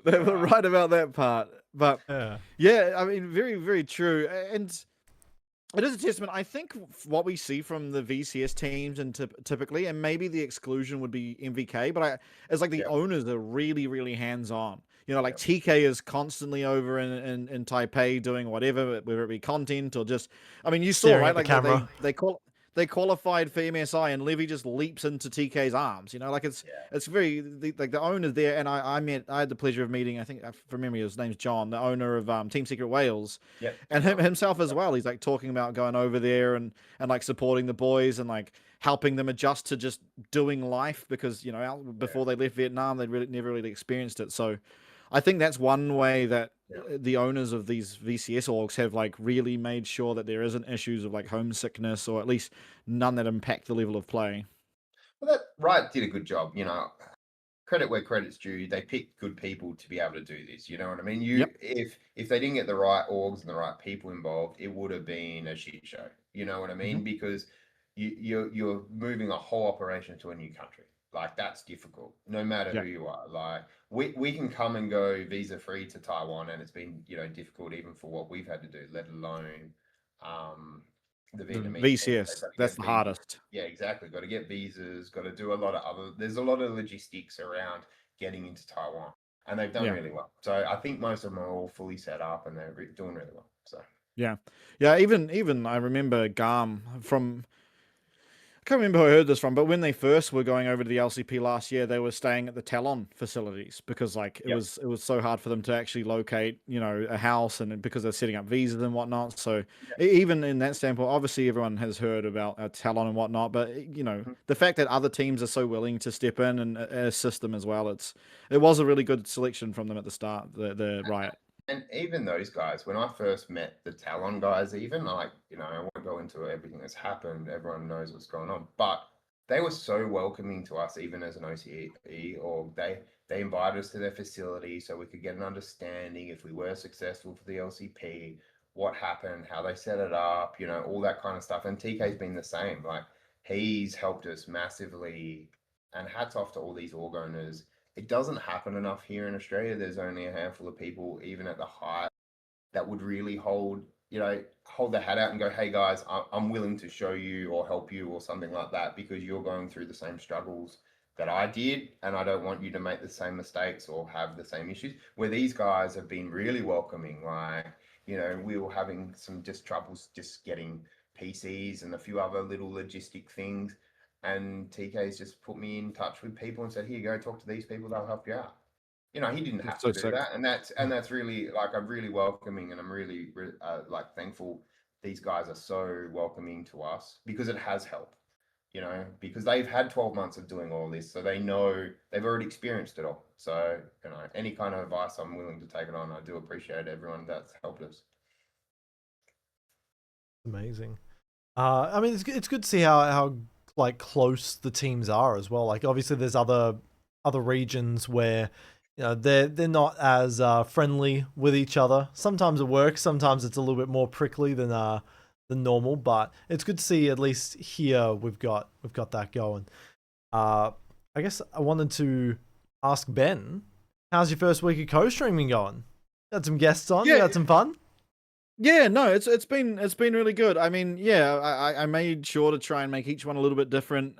They were right about that part. But Yeah. yeah, I mean, very, very true. And it is a testament. I think what we see from the VCS teams and typically, and maybe the exclusion would be MVK, but it's like the Yeah, owners are really, really hands on. Like yeah, TK is constantly over in Taipei doing whatever, whether it be content or just. I mean, you saw Staring right, at the like camera. they qualified for MSI and Levy just leaps into TK's arms. Like it's yeah, it's very like the owner there, and I had the pleasure of meeting. I think from memory his name's John, the owner of Team Secret Wales, yep. and himself as well. He's like talking about going over there and like supporting the boys and like helping them adjust to just doing life because before they left Vietnam they'd really never really experienced it. So I think that's one way that Yeah. the owners of these VCS orgs have like really made sure that there isn't issues of like homesickness or at least none that impact the level of play. Well, that Riot did a good job. Credit where credit's due. They picked good people to be able to do this. You know what I mean? Yep. If they didn't get the right orgs and the right people involved, it would have been a shit show. You know what I Hmm. mean? Because you're moving a whole operation to a new country. Like that's difficult, no matter Yeah. who you are. Like we can come and go visa free to Taiwan, and it's been difficult even for what we've had to do, let alone um the The Vietnamese teams. They've VCS, got to that's get the visas. hardest. Yeah, exactly. Got to get visas. Got to do a lot of other. There's a lot of logistics around getting into Taiwan, and they've done Yeah. really well. So I think most of them are all fully set up, and they're doing really well. So Yeah. Yeah. Even I remember Garm from. I can't remember who I heard this from, but when they first were going over to the LCP last year, they were staying at the Talon facilities because like it yeah, was so hard for them to actually locate, a house and because they're setting up visas and whatnot. So yeah, even in that standpoint, obviously everyone has heard about Talon and whatnot, but mhm, the fact that other teams are so willing to step in and assist them as well, it was a really good selection from them at the start, the Riot. and even those guys, when I first met the Talon guys, even I won't go into everything that's happened. Everyone knows what's going on, but they were so welcoming to us, even as an OCE, or they invited us to their facility so we could get an understanding if we were successful for the LCP, what happened, how they set it up, all that kind of stuff. And TK's been the same. Like he's helped us massively, and hats off to all these org owners. It doesn't happen enough here in Australia. There's only a handful of people, even at the height, that would really hold their hat out and go, "Hey guys, I'm willing to show you or help you or something like that because you're going through the same struggles that I did, and I don't want you to make the same mistakes or have the same issues." Where these guys have been really welcoming, like we were having some just troubles just getting PCs and a few other little logistic things. and TK's just put me in touch with people and said, "Here you go, talk to these people; they'll help you out." You know, he didn't have so to do sick. that, and that's really like I'm really welcoming, and I'm really like thankful. These guys are so welcoming to us because it has helped. You know, because they've had 12 months of doing all this, so they know they've already experienced it all. So, you know, any kind of advice, I'm willing to take it on. I do appreciate everyone that's helped us. Amazing. I mean, it's good to see how like close the teams are as well. Like obviously, there's other regions where they're not as friendly with each other. Sometimes it works. Sometimes it's a little bit more prickly than normal. But it's good to see at least here we've got that going. I guess I wanted to ask Ben, how's your first week of co-streaming going? Had some guests on. You Yeah. had some fun. Yeah, no, it's been really good. I mean, yeah, I made sure to try and make each one a little bit different,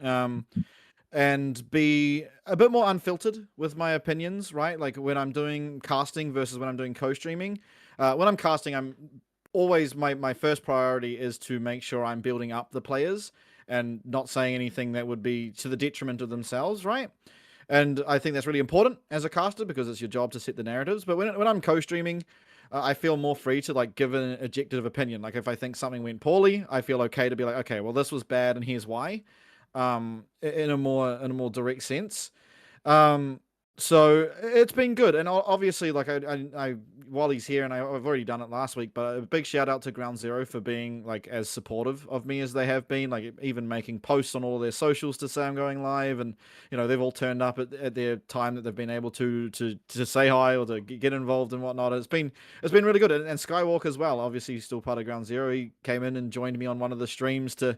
and be a bit more unfiltered with my opinions, right? Like when I'm doing casting versus when I'm doing co-streaming. When I'm casting, I'm always my first priority is to make sure I'm building up the players and not saying anything that would be to the detriment of themselves, right? And I think that's really important as a caster because it's your job to set the narratives. But when I'm co-streaming, I feel more free to like give an objective opinion. Like if I think something went poorly, I feel okay to be like, okay, well this was bad and here's why, in a more direct sense. Um, so it's been good, and obviously, like I while he's here, and I've already done it last week, but a big shout out to Ground Zero for being like as supportive of me as they have been, like even making posts on all their socials to say I'm going live, and they've all turned up at their time that they've been able to say hi or to get involved and whatnot. It's been really good, and Skywalk as well. Obviously, he's still part of Ground Zero. He came in and joined me on one of the streams to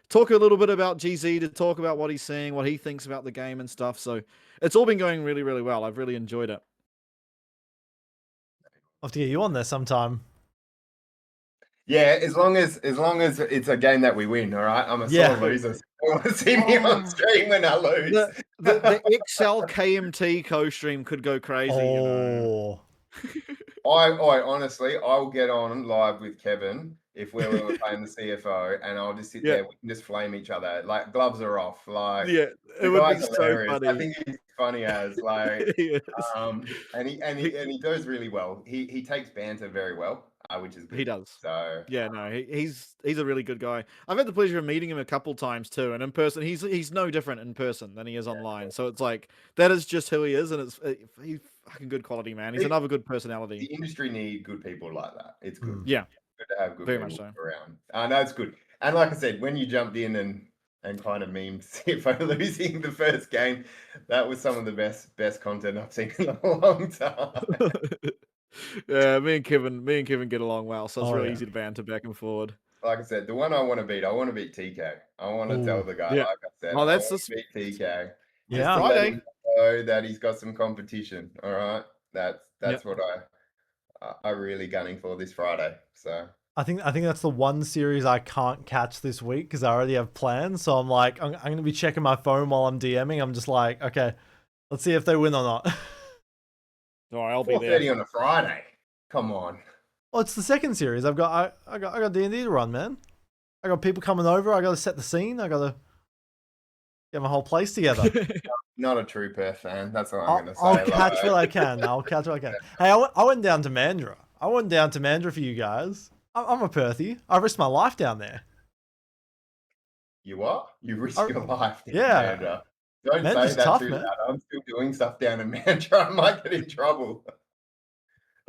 talk a little bit about GZ, to talk about what he's seeing, what he thinks about the game and stuff. So it's all been going really, really well. I've really enjoyed it. I'll have to get you on there sometime. Yeah, as long as it's a game that we win, all right. I'm a sore loser. So you want to see me on stream when I lose. The XL KMT co-stream could go crazy. Oh. I honestly, I'll get on live with Kevin if we were playing the CFO, and I'll just sit there. We can just flame each other. Like gloves are off. Like yeah, it would be so funny. I think he's funny as like, and he does really well. He takes banter very well, which is good. He does. So yeah, no, he's a really good guy. I've had the pleasure of meeting him a couple times too, and in person, he's no different in person than he is online. So it's like that is just who he is, and he's fucking good quality, man. He's another good personality. The industry need good people like that. It's good. Yeah, good to have good very people much so around. No, it's good. And like I said, when you jumped in and kind of memed CFO losing the first game, that was some of the best content I've seen in a long time. Yeah, me and Kevin get along well, so it's really easy to banter back and forward. Like I said, the one I want to beat TK. I want to tell the guy, like I said, oh, that's beat TK. Yeah, Friday. Know that he's got some competition. All right, that's what I really gunning for this Friday. So I think that's the one series I can't catch this week because I already have plans. So I'm like, I'm going to be checking my phone while I'm DMing. I'm just like, okay, let's see if they win or not. All right, I'll be there. 4:30 on a Friday. Come on. Well, it's the second series. I got D&D to run, man. I got people coming over. I got to set the scene. I got to get my whole place together. Not a true Perth fan. That's what I'm going to say. I'll catch what I can. I'll catch what I can. Hey, I went down to Mandurah. For you guys. I'm a Perthie. I risked my life down there. You what? You risk your life down Mandurah. Don't Mandra's say that tough, too man. loud. I'm still doing stuff down in Mandurah. I might get in trouble.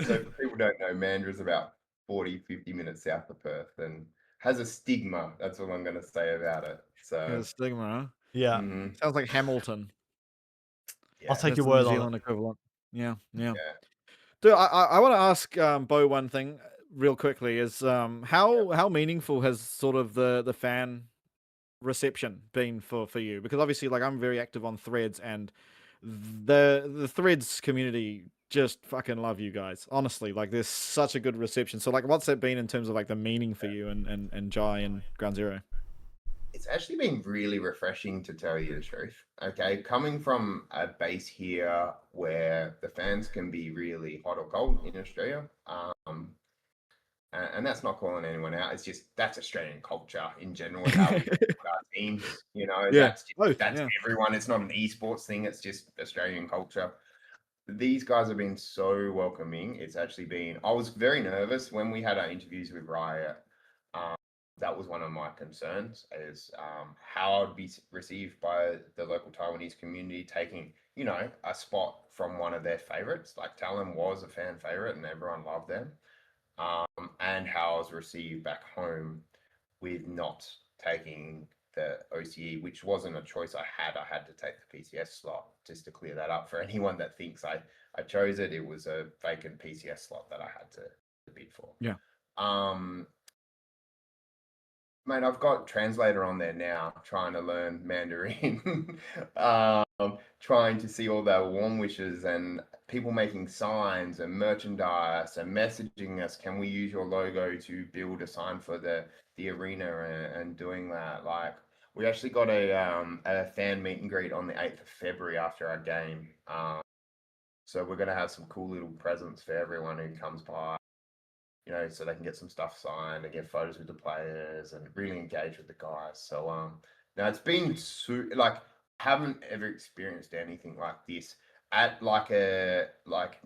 So for people who don't know, Mandra's about 40, 50 minutes south of Perth and has a stigma. That's all I'm going to say about it. So a stigma, huh? Yeah. Sounds like Hamilton. Yeah, I'll take your word New on Zealand it. equivalent. Yeah. Dude, I want to ask Beau one thing real quickly. Is how meaningful has sort of the fan reception been for you? Because obviously, like, I'm very active on Threads, and the Threads community just fucking love you guys. Honestly, like, there's such a good reception. So, like, what's that been in terms of like the meaning for you and Jhye and Ground Zero? It's actually been really refreshing, to tell you the truth. Okay, coming from a base here where the fans can be really hot or cold in Australia, and that's not calling anyone out. It's just that's Australian culture in general, how we build our teams. You know, Yeah. that's Yeah. everyone. It's not an esports thing. It's just Australian culture. These guys have been so welcoming. It's actually been. I was very nervous when we had our interviews with Riot. That was one of my concerns, is how I'd be received by the local Taiwanese community, taking, you know, a spot from one of their favorites. Like Talon was a fan favorite and everyone loved them. And how I was received back home with not taking the OCE, which wasn't a choice I had. I had to take the PCS slot, just to clear that up for anyone that thinks I chose it. It was a vacant PCS slot that I had to bid for. Yeah. Mate, I've got translator on there now, trying to learn Mandarin, trying to see all their warm wishes and people making signs and merchandise and messaging us. Can we use your logo to build a sign for the arena and doing that? Like, we actually got a fan meet and greet on the 8th of February after our game. So we're gonna have some cool little presents for everyone who comes by. You know, so they can get some stuff signed and get photos with the players and really engage with the guys. So now it's been like, haven't ever experienced anything like this at like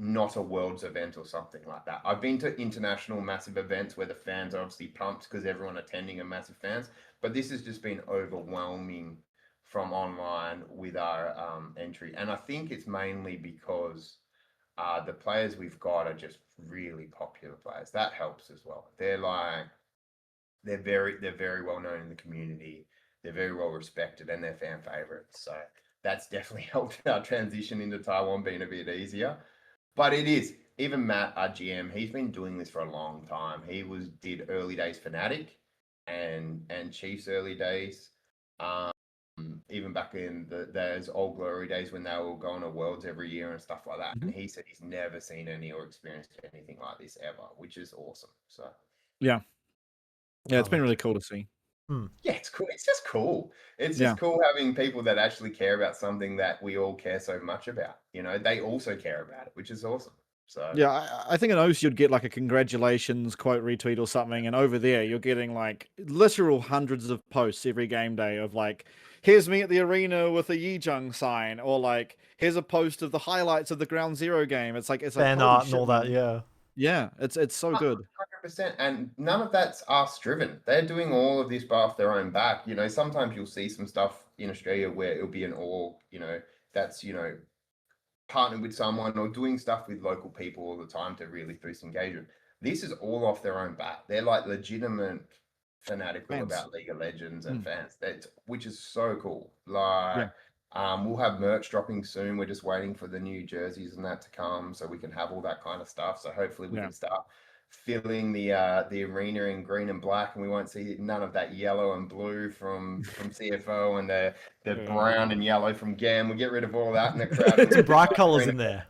not a Worlds event or something like that. I've been to international massive events where the fans are obviously pumped because everyone attending are massive fans, but this has just been overwhelming from online with our entry. And I think it's mainly because the players we've got are just really popular players. That helps as well. They're very well known in the community. They're very well respected and they're fan favorites. So that's definitely helped our transition into Taiwan being a bit easier. But it is. Even Matt, our GM, he's been doing this for a long time. He did early days Fnatic and Chiefs early days. Even back in those old glory days when they were going to Worlds every year and stuff like that. And he said he's never seen any or experienced anything like this ever, which is awesome. So yeah, it's been really cool to see. Yeah, it's cool. It's just cool. It's just cool having people that actually care about something that we all care so much about. You know, they also care about it, which is awesome. So yeah, I think in OC you'd get like a congratulations quote retweet or something, and over there you're getting like literal hundreds of posts every game day of like, here's me at the arena with a Yijang sign, or like, here's a post of the highlights of the Ground Zero game. It's like fan holy art shit, and all man. that. Yeah. Yeah, it's so good. 100%. And none of that's us driven. They're doing all of this off their own back. You know, sometimes you'll see some stuff in Australia where it'll be an org, you know, that's, you know, partnered with someone or doing stuff with local people all the time to really boost engagement. This is all off their own back. They're like legitimate fanatical Fans. about League of Legends and fans. Which is so cool. Like, we'll have merch dropping soon. We're just waiting for the new jerseys and that to come so we can have all that kind of stuff. So hopefully we can start filling the arena in green and black, and we won't see none of that yellow and blue from CFO and the brown and yellow from GAM. We'll get rid of all that in the crowd. It's bright colors in there.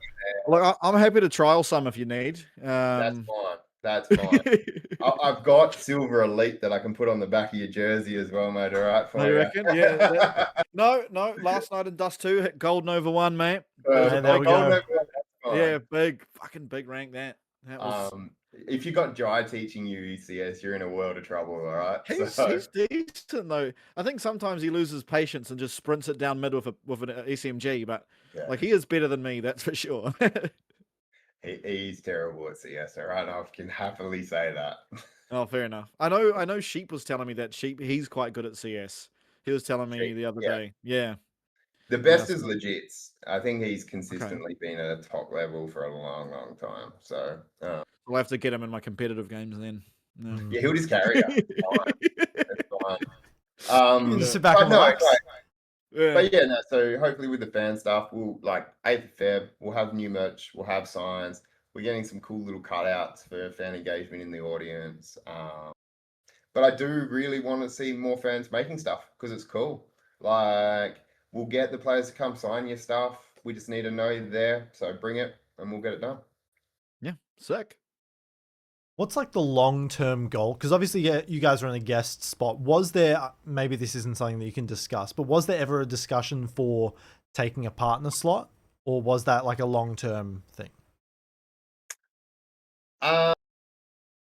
Look, I'm happy to trial some if you need. That's fine. That's fine. I've got silver elite that I can put on the back of your jersey as well, mate. All right, for you reckon? Yeah. No. Last night in Dust 2 hit gold Nova 1, mate. There we go. Yeah, fucking big rank that. That was. If you got Jhye teaching you ECS, you're in a world of trouble, all right? He's decent though. I think sometimes he loses patience and just sprints it down mid with an SMG, but like he is better than me, that's for sure. He's terrible at CS, all right? I can happily say that. Oh, fair enough. I know Sheep was telling me that he's quite good at CS. He was telling me the other day. Yeah. The best is Legits. I think he's consistently been at a top level for a long, long time. So I'll have to get him in my competitive games then. Yeah, he'll just carry you. It's fine. Sit back and relax. But yeah, no, so hopefully with the fan stuff, we'll like 8th of Feb, we'll have new merch, we'll have signs. We're getting some cool little cutouts for fan engagement in the audience. But I do really want to see more fans making stuff because it's cool. Like, we'll get the players to come sign your stuff. We just need to know you're there. So bring it and we'll get it done. Yeah, sick. What's like the long-term goal? Because obviously, you guys are in a guest spot. Was there, maybe this isn't something that you can discuss, but was there ever a discussion for taking a partner slot? Or was that like a long-term thing?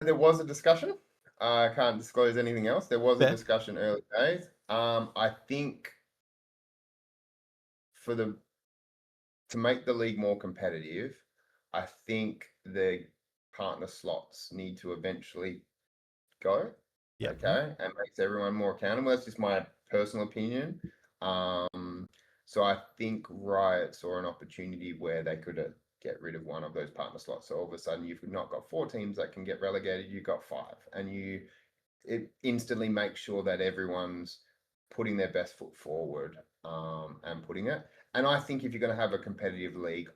There there was a discussion. I can't disclose anything else. There was Fair. a discussion early days. I think to make the league more competitive, I think the partner slots need to eventually go. Yeah. Okay, and makes everyone more accountable. That's just my personal opinion. So I think Riot saw an opportunity where they could get rid of one of those partner slots. So all of a sudden, you've not got 4 teams that can get relegated. You've got 5, and it instantly makes sure that everyone's putting their best foot forward and putting it. And I think if you're going to have a competitive league,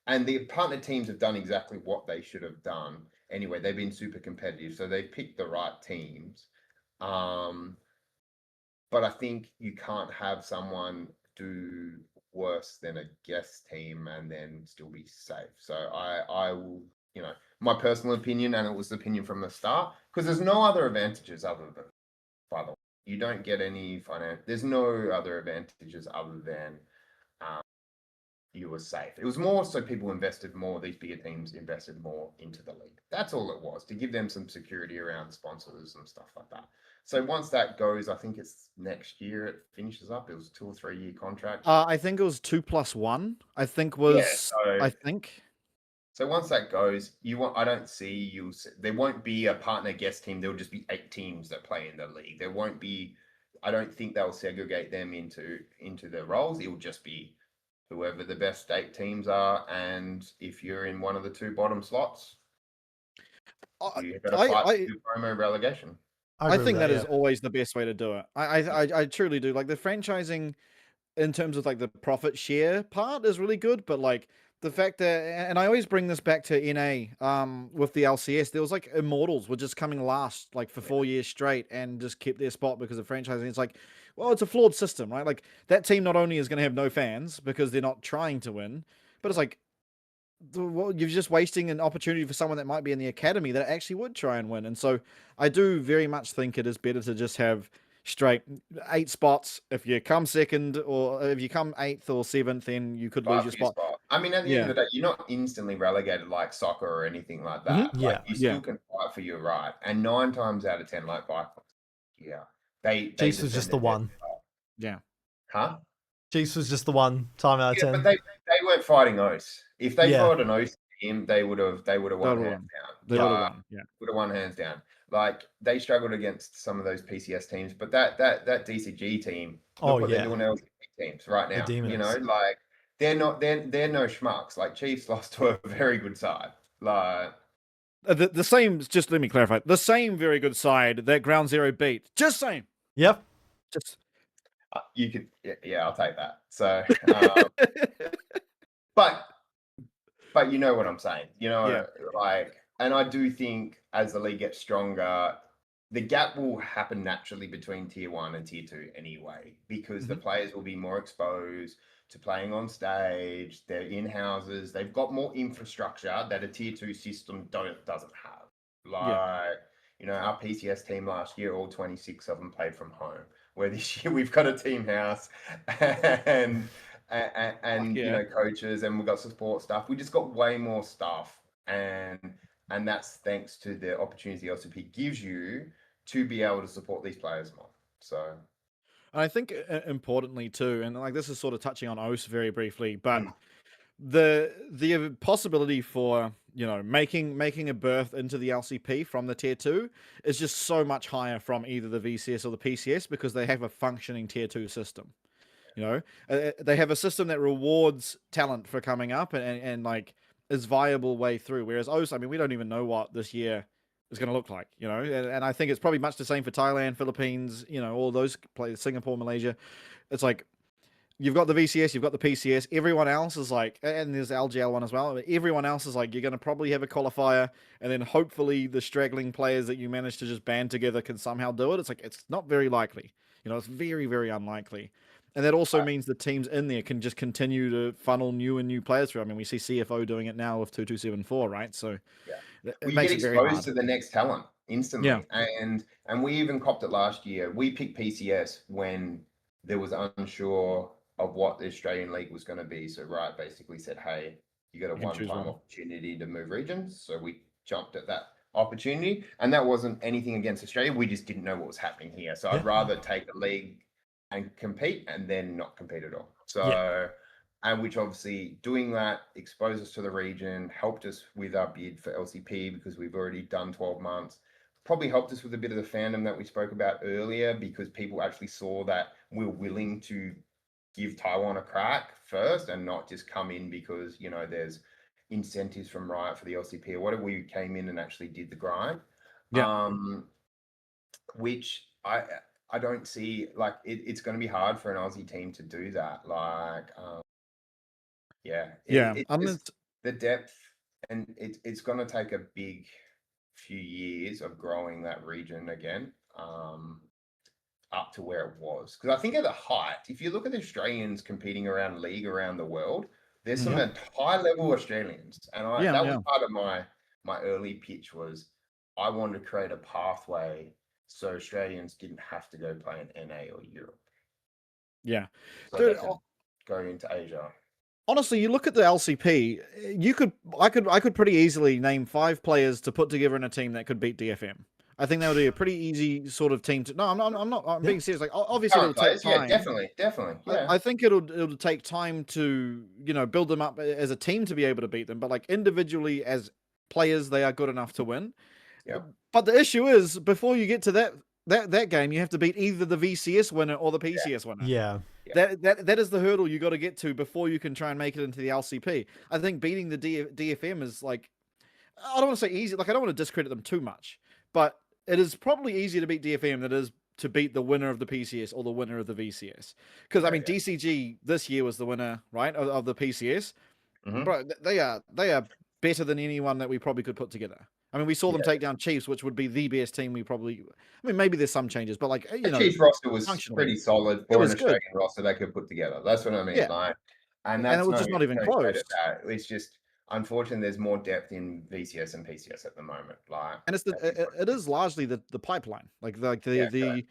and the partner teams have done exactly what they should have done anyway. They've been super competitive, so they've picked the right teams. But I think you can't have someone do worse than a guest team and then still be safe. So I will, my personal opinion, and it was the opinion from the start, because there's no other advantages other than, by the way, you don't get any there's no other advantages other than you were safe. It was more so people invested more, these bigger teams invested more into the league. That's all it was, to give them some security around sponsors and stuff like that. So once that goes, I think it's next year it finishes up. It was a 2 or 3 year contract. I think it was 2+1. I think So once that goes, I don't see there won't be a partner guest team. There'll just be 8 teams that play in the league. There won't be. I don't think they'll segregate them into the roles. It'll just be whoever the best 8 teams are, and if you're in one of the 2 bottom slots, you're going to fight for promo relegation. I think that is always the best way to do it. I truly do. Like, the franchising in terms of like the profit share part is really good, but like the fact that, and I always bring this back to NA with the LCS, there was like Immortals were just coming last like for 4 years straight and just kept their spot because of franchising. It's like, well, it's a flawed system, right? Like, that team not only is going to have no fans because they're not trying to win, but it's like, well, you're just wasting an opportunity for someone that might be in the academy that actually would try and win. And so I do very much think it is better to just have straight 8 spots. If you come second, or if you come 8th or 7th, then you could lose your spot. I mean, at the end of the day, you're not instantly relegated like soccer or anything like that. Yeah. Like, you still can fight for your right. And 9 times out of 10, like Vikings, Jace was just the one. Yeah. Huh? Jace was just the one time out of 10. But they weren't fighting Oce. If they fought an Oce team, they would have won hands down. They would have won. Yeah. Would have won hands down. Like, they struggled against some of those PCS teams, but that DCG team, look what they're doing LCG teams right now. Like, they're no schmucks. Like, Chiefs lost to a very good side. Like, the same. Just let me clarify. The same very good side that Ground Zero beat. Just same. Yep. Just. You could, yeah, I'll take that. So, but you know what I'm saying, like, and I do think as the league gets stronger, the gap will happen naturally between tier 1 and tier 2 anyway, because the players will be more exposed to playing on stage. They're in houses. They've got more infrastructure that a tier 2 system doesn't have. Like, our PCS team last year, all 26 of them played from home. Where this year we've got a team house and coaches, and we've got support staff. We just got way more stuff, and that's thanks to the opportunity the LCP gives you to be able to support these players more. So, I think importantly too, and like this is sort of touching on Oce very briefly, but the possibility for making a berth into the LCP from the tier 2 is just so much higher from either the VCS or the PCS, because they have a functioning tier 2 system. They have a system that rewards talent for coming up and like is viable way through. Whereas Oce, I mean, we don't even know what this year is going to look like, and I think it's probably much the same for Thailand, Philippines, all those places, Singapore, Malaysia. It's like, you've got the VCS, you've got the PCS. Everyone else is like, and there's the LGL one as well. But everyone else is like, you're going to probably have a qualifier, and then hopefully the straggling players that you manage to just band together can somehow do it. It's like, it's not very likely. It's very, very unlikely. And that also means the teams in there can just continue to funnel new players through. I mean, we see CFO doing it now with 2274, right? So it makes it very hard. You get exposed to the next talent instantly. Yeah. And we even copped it last year. We picked PCS when there was unsure of what the Australian League was going to be. So basically said, hey, you got a one-time opportunity to move regions. So we jumped at that opportunity. And that wasn't anything against Australia. We just didn't know what was happening here. So I'd rather take the league and compete and then not compete at all. So, and which obviously doing that exposed us to the region, helped us with our bid for LCP because we've already done 12 months. Probably helped us with a bit of the fandom that we spoke about earlier because people actually saw that we're willing to give Taiwan a crack first and not just come in because, you know, there's incentives from Riot for the LCP or whatever. We came in and actually did the grind. Which I don't see, like, it's going to be hard for an Aussie team to do that. Like, it's the depth, and it's going to take a big few years of growing that region again up to where it was. Because I think at the height, if you look at the Australians competing around league around the world, there's some high level Australians, and that was part of my early pitch was I wanted to create a pathway so Australians didn't have to go play in NA or Europe. Yeah, so they could go into Asia. Honestly, you look at the LCP. I could pretty easily name 5 players to put together in a team that could beat DFM. I think that would be a pretty easy sort of team to. No, I'm not. I'm being serious. Like, obviously, it'll take time. Yeah, definitely. Yeah. I think it'll take time to, you know, build them up as a team to be able to beat them. But like individually as players, they are good enough to win. Yeah. But the issue is, before you get to that game, you have to beat either the VCS winner or the PCS winner. Yeah. That is the hurdle you got to get to before you can try and make it into the LCP. I think beating the DFM is like, I don't want to say easy. Like, I don't want to discredit them too much, but it is probably easier to beat DFM than it is to beat the winner of the PCS or the winner of the VCS. Because I mean, DCG this year was the winner, right, of the PCS. But they are better than anyone that we probably could put together. I mean, we saw them take down Chiefs, which would be the best team we probably. I mean, maybe there's some changes, but like, you know, Chiefs roster was pretty solid for an Australian roster they could put together. That's what I mean. Yeah. Like, and that's it was just not even close. It's just, unfortunately, there's more depth in VCS and PCS at the moment. Like, and it is largely the pipeline, like the.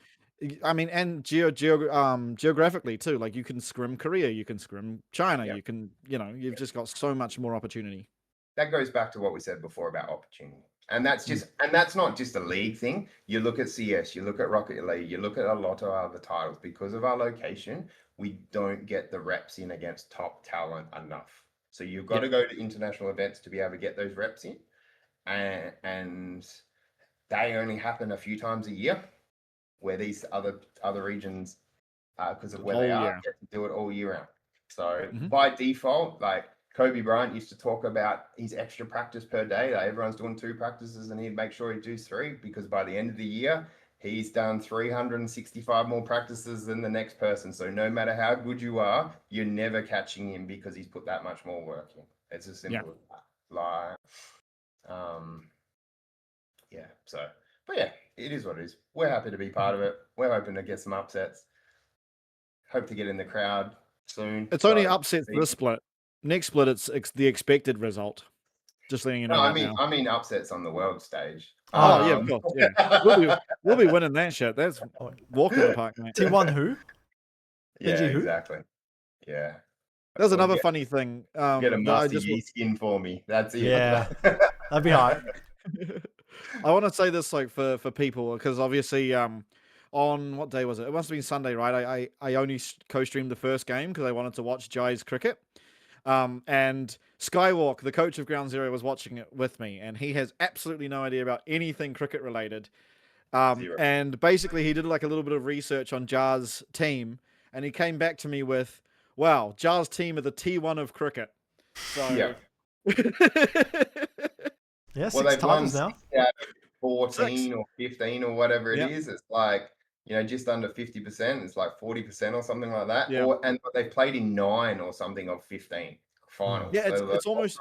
I mean, and geographically too. Like, you can scrim Korea, you can scrim China, you can, you know, you've just got so much more opportunity. That goes back to what we said before about opportunity. And that's just, and that's not just a league thing. You look at CS, you look at Rocket League, you look at a lot of other titles. Because of our location, we don't get the reps in against top talent enough. So you've got to go to international events to be able to get those reps in. And they only happen a few times a year, where these other regions, because of where they are, get to do it all year round. So by default, like, Kobe Bryant used to talk about his extra practice per day. Like, everyone's doing 2 practices and he'd make sure he does 3, because by the end of the year, he's done 365 more practices than the next person. So no matter how good you are, you're never catching him because he's put that much more work in. It's as simple as that. Like, so, but yeah, it is what it is. We're happy to be part of it. We're hoping to get some upsets. Hope to get in the crowd soon. It's only upsets this split. Next split, it's the expected result. Just letting you know. No, I mean upsets on the world stage. Oh yeah, of course. Yeah, we'll be winning that shit. That's walk in the park, mate. T1 who? Yeah, exactly. Yeah. There's another funny thing. Get a Master Yi skin for me. That's it. Yeah, that'd be hard. I want to say this, like, for people, because obviously on what day was it? It must have been Sunday, right? I only co-streamed the first game because I wanted to watch Jhye's cricket. And Skywalk, the coach of Ground Zero, was watching it with me, and he has absolutely no idea about anything cricket related. And basically he did like a little bit of research on Jhye's team, and he came back to me with, wow, Jhye's team are the T1 of cricket. So yeah, 6 titles now. 14 or 15 or whatever it is. It's like, you know, just under 50%. It's like 40% or something like that. Yeah. But they've played in 9 or something of 15 finals. Yeah, it's almost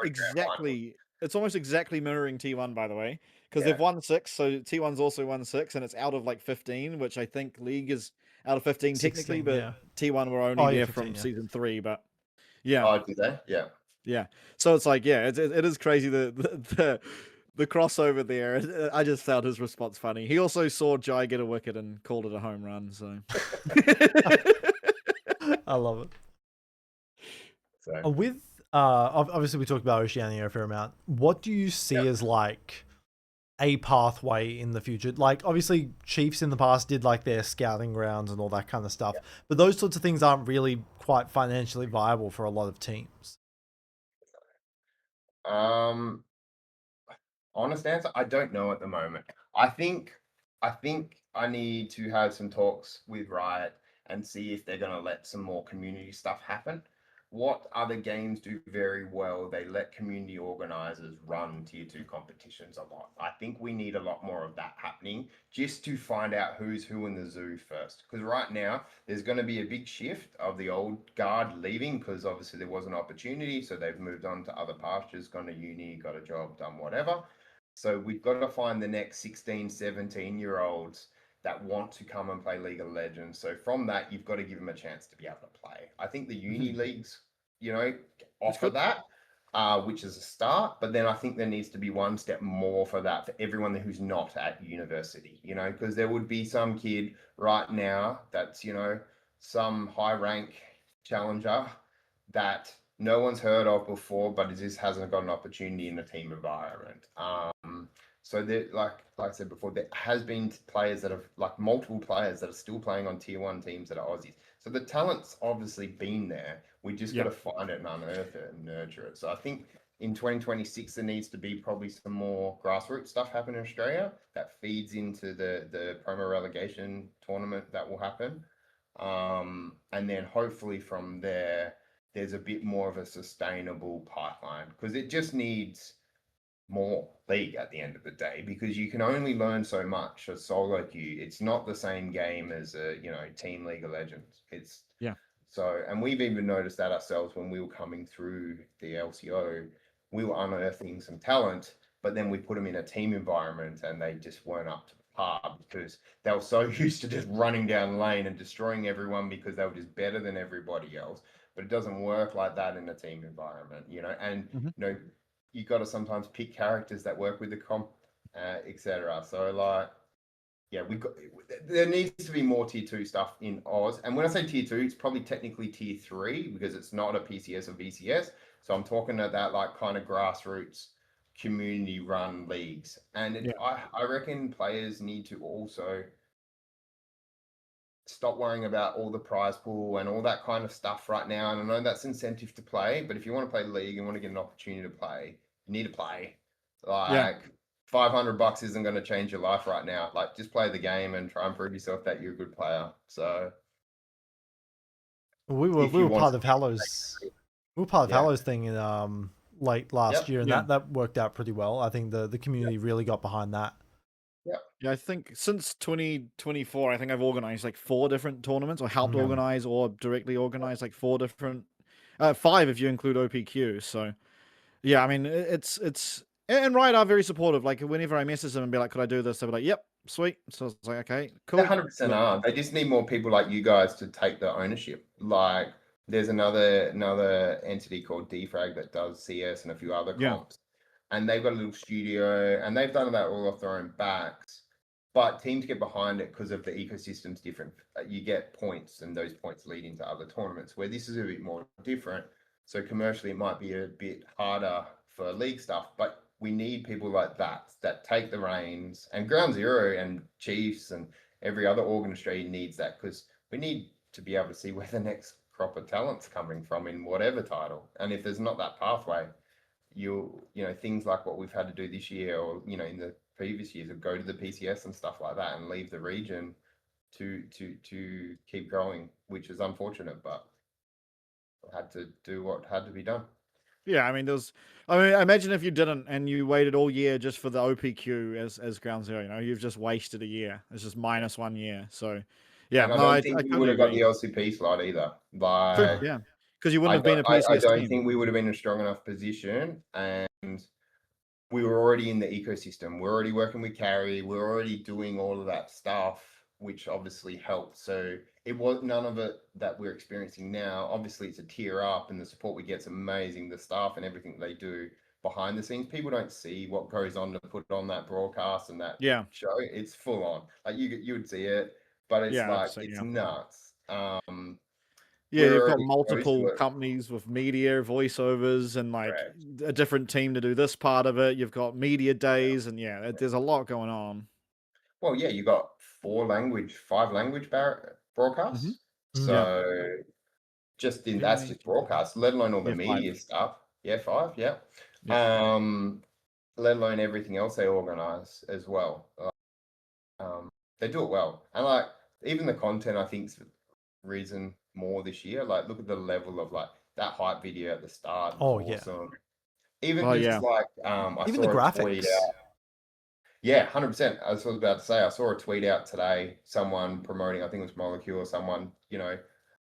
exactly mirroring T1, by the way, because they've won 6. So T1's also won 6, and it's out of like 15, which I think League is out of 15 technically, but T1 were only there 15, from season 3. But yeah. Oh, did they? Yeah. Yeah. So it's like, it is crazy the crossover there. I just found his response funny. He also saw Jhye get a wicket and called it a home run. So I love it. So. With obviously we talked about Oceania a fair amount. What do you see as like a pathway in the future. Like obviously Chiefs in the past did like their scouting grounds and all that kind of stuff, but those sorts of things aren't really quite financially viable for a lot of teams. Honest answer, I don't know at the moment. I think I need to have some talks with Riot and see if they're going to let some more community stuff happen. What other games do very well? They let community organizers run tier 2 competitions a lot. I think we need a lot more of that happening just to find out who's who in the zoo first. Because right now, there's going to be a big shift of the old guard leaving because obviously there was an opportunity. So they've moved on to other pastures, gone to uni, got a job, done whatever. So we've got to find the next 16, 17-year-olds that want to come and play League of Legends. So from that, you've got to give them a chance to be able to play. I think the uni leagues, offer that, which is a start. But then I think there needs to be one step more for that for everyone who's not at university, because there would be some kid right now that's, some high rank challenger that no one's heard of before, but it just hasn't got an opportunity in a team environment. So there, like I said before, there has been players that have multiple players that are still playing on tier 1 teams that are Aussies. So the talent's obviously been there. We just got to find it and unearth it and nurture it. So I think in 2026 there needs to be probably some more grassroots stuff happen in Australia that feeds into the promo relegation tournament that will happen. And then hopefully from there's a bit more of a sustainable pipeline because it just needs more league at the end of the day because you can only learn so much a solo queue. It's not the same game as a team League of Legends. It's so, and we've even noticed that ourselves when we were coming through the LCO, we were unearthing some talent, but then we put them in a team environment and they just weren't up to par because they were so used to just running down lane and destroying everyone because they were just better than everybody else. But it doesn't work like that in a team environment, and you got to sometimes pick characters that work with the comp, etc. So there needs to be more tier 2 stuff in Oz. And when I say tier 2, it's probably technically tier 3 because it's not a PCS or VCS. So I'm talking about kind of grassroots community run leagues. And I reckon players need to also stop worrying about all the prize pool and all that kind of stuff right now. And I know that's incentive to play, but if you want to play league and want to get an opportunity to play, you need to play. $500 isn't going to change your life right now. Just play the game and try and prove yourself that you're a good player. So we were part of Hallow's Hallow's thing in late last year, and that worked out pretty well. I think the community really got behind that. Yeah, I think since 2024, I think I've organized 4 different tournaments, or helped organize, or directly organize 4 different, 5 if you include OPQ. So, yeah, I mean it's and Riot are very supportive. Whenever I message them and be like, "Could I do this?" They'll be like, "Yep, sweet." So it's like, okay, cool. 100% are. They just need more people like you guys to take the ownership. There's another entity called Defrag that does CS and a few other comps. And they've got a little studio and they've done that all off their own backs. But teams get behind it because of the ecosystem's different. You get points and those points lead into other tournaments where this is a bit more different. So commercially, it might be a bit harder for league stuff, but we need people like that take the reins. And Ground Zero and Chiefs and every other org in Australia needs that because we need to be able to see where the next crop of talent's coming from in whatever title. And if there's not that pathway, things like what we've had to do this year or, in the previous years of go to the PCS and stuff like that and leave the region to keep growing, which is unfortunate, but had to do what had to be done. Yeah, I mean, I imagine if you didn't and you waited all year just for the OPQ as Ground Zero, you've just wasted a year. It's just minus 1 year. So, yeah, and I don't think we would have got the LCP slot either. Yeah, because you wouldn't have been a PCS I don't team. think we would have been in a strong enough position, and we were already in the ecosystem. We're already working with Carry. We're already doing all of that stuff, which obviously helped. So it was none of it that we're experiencing now. Obviously, it's a tier up, and the support we get is amazing. The staff and everything they do behind the scenes, people don't see what goes on to put on that broadcast and that show. It's full on. You would see it, but it's it's nuts. Yeah, we're you've got already exposed to multiple it. companies with media, voiceovers, and like Correct. a different team to do this part of it. You've got media days, and yeah, there's a lot going on. Well, yeah, you got 5 language Hmm. broadcasts. Yeah, So that's Germany. just broadcast, let alone all the Yeah, 5. media stuff. Yeah, 5, yeah. Yeah, Let alone everything else they organize as well. They do it well. And like even the content I think's risen more this year. Like look at the level of like that hype video at the start was Oh yeah. awesome. Even oh just yeah, like I Even the saw a tweet graphics. out. Yeah, 100%. I was about to say, I saw a tweet out today, someone promoting, I think it was Molecule or someone,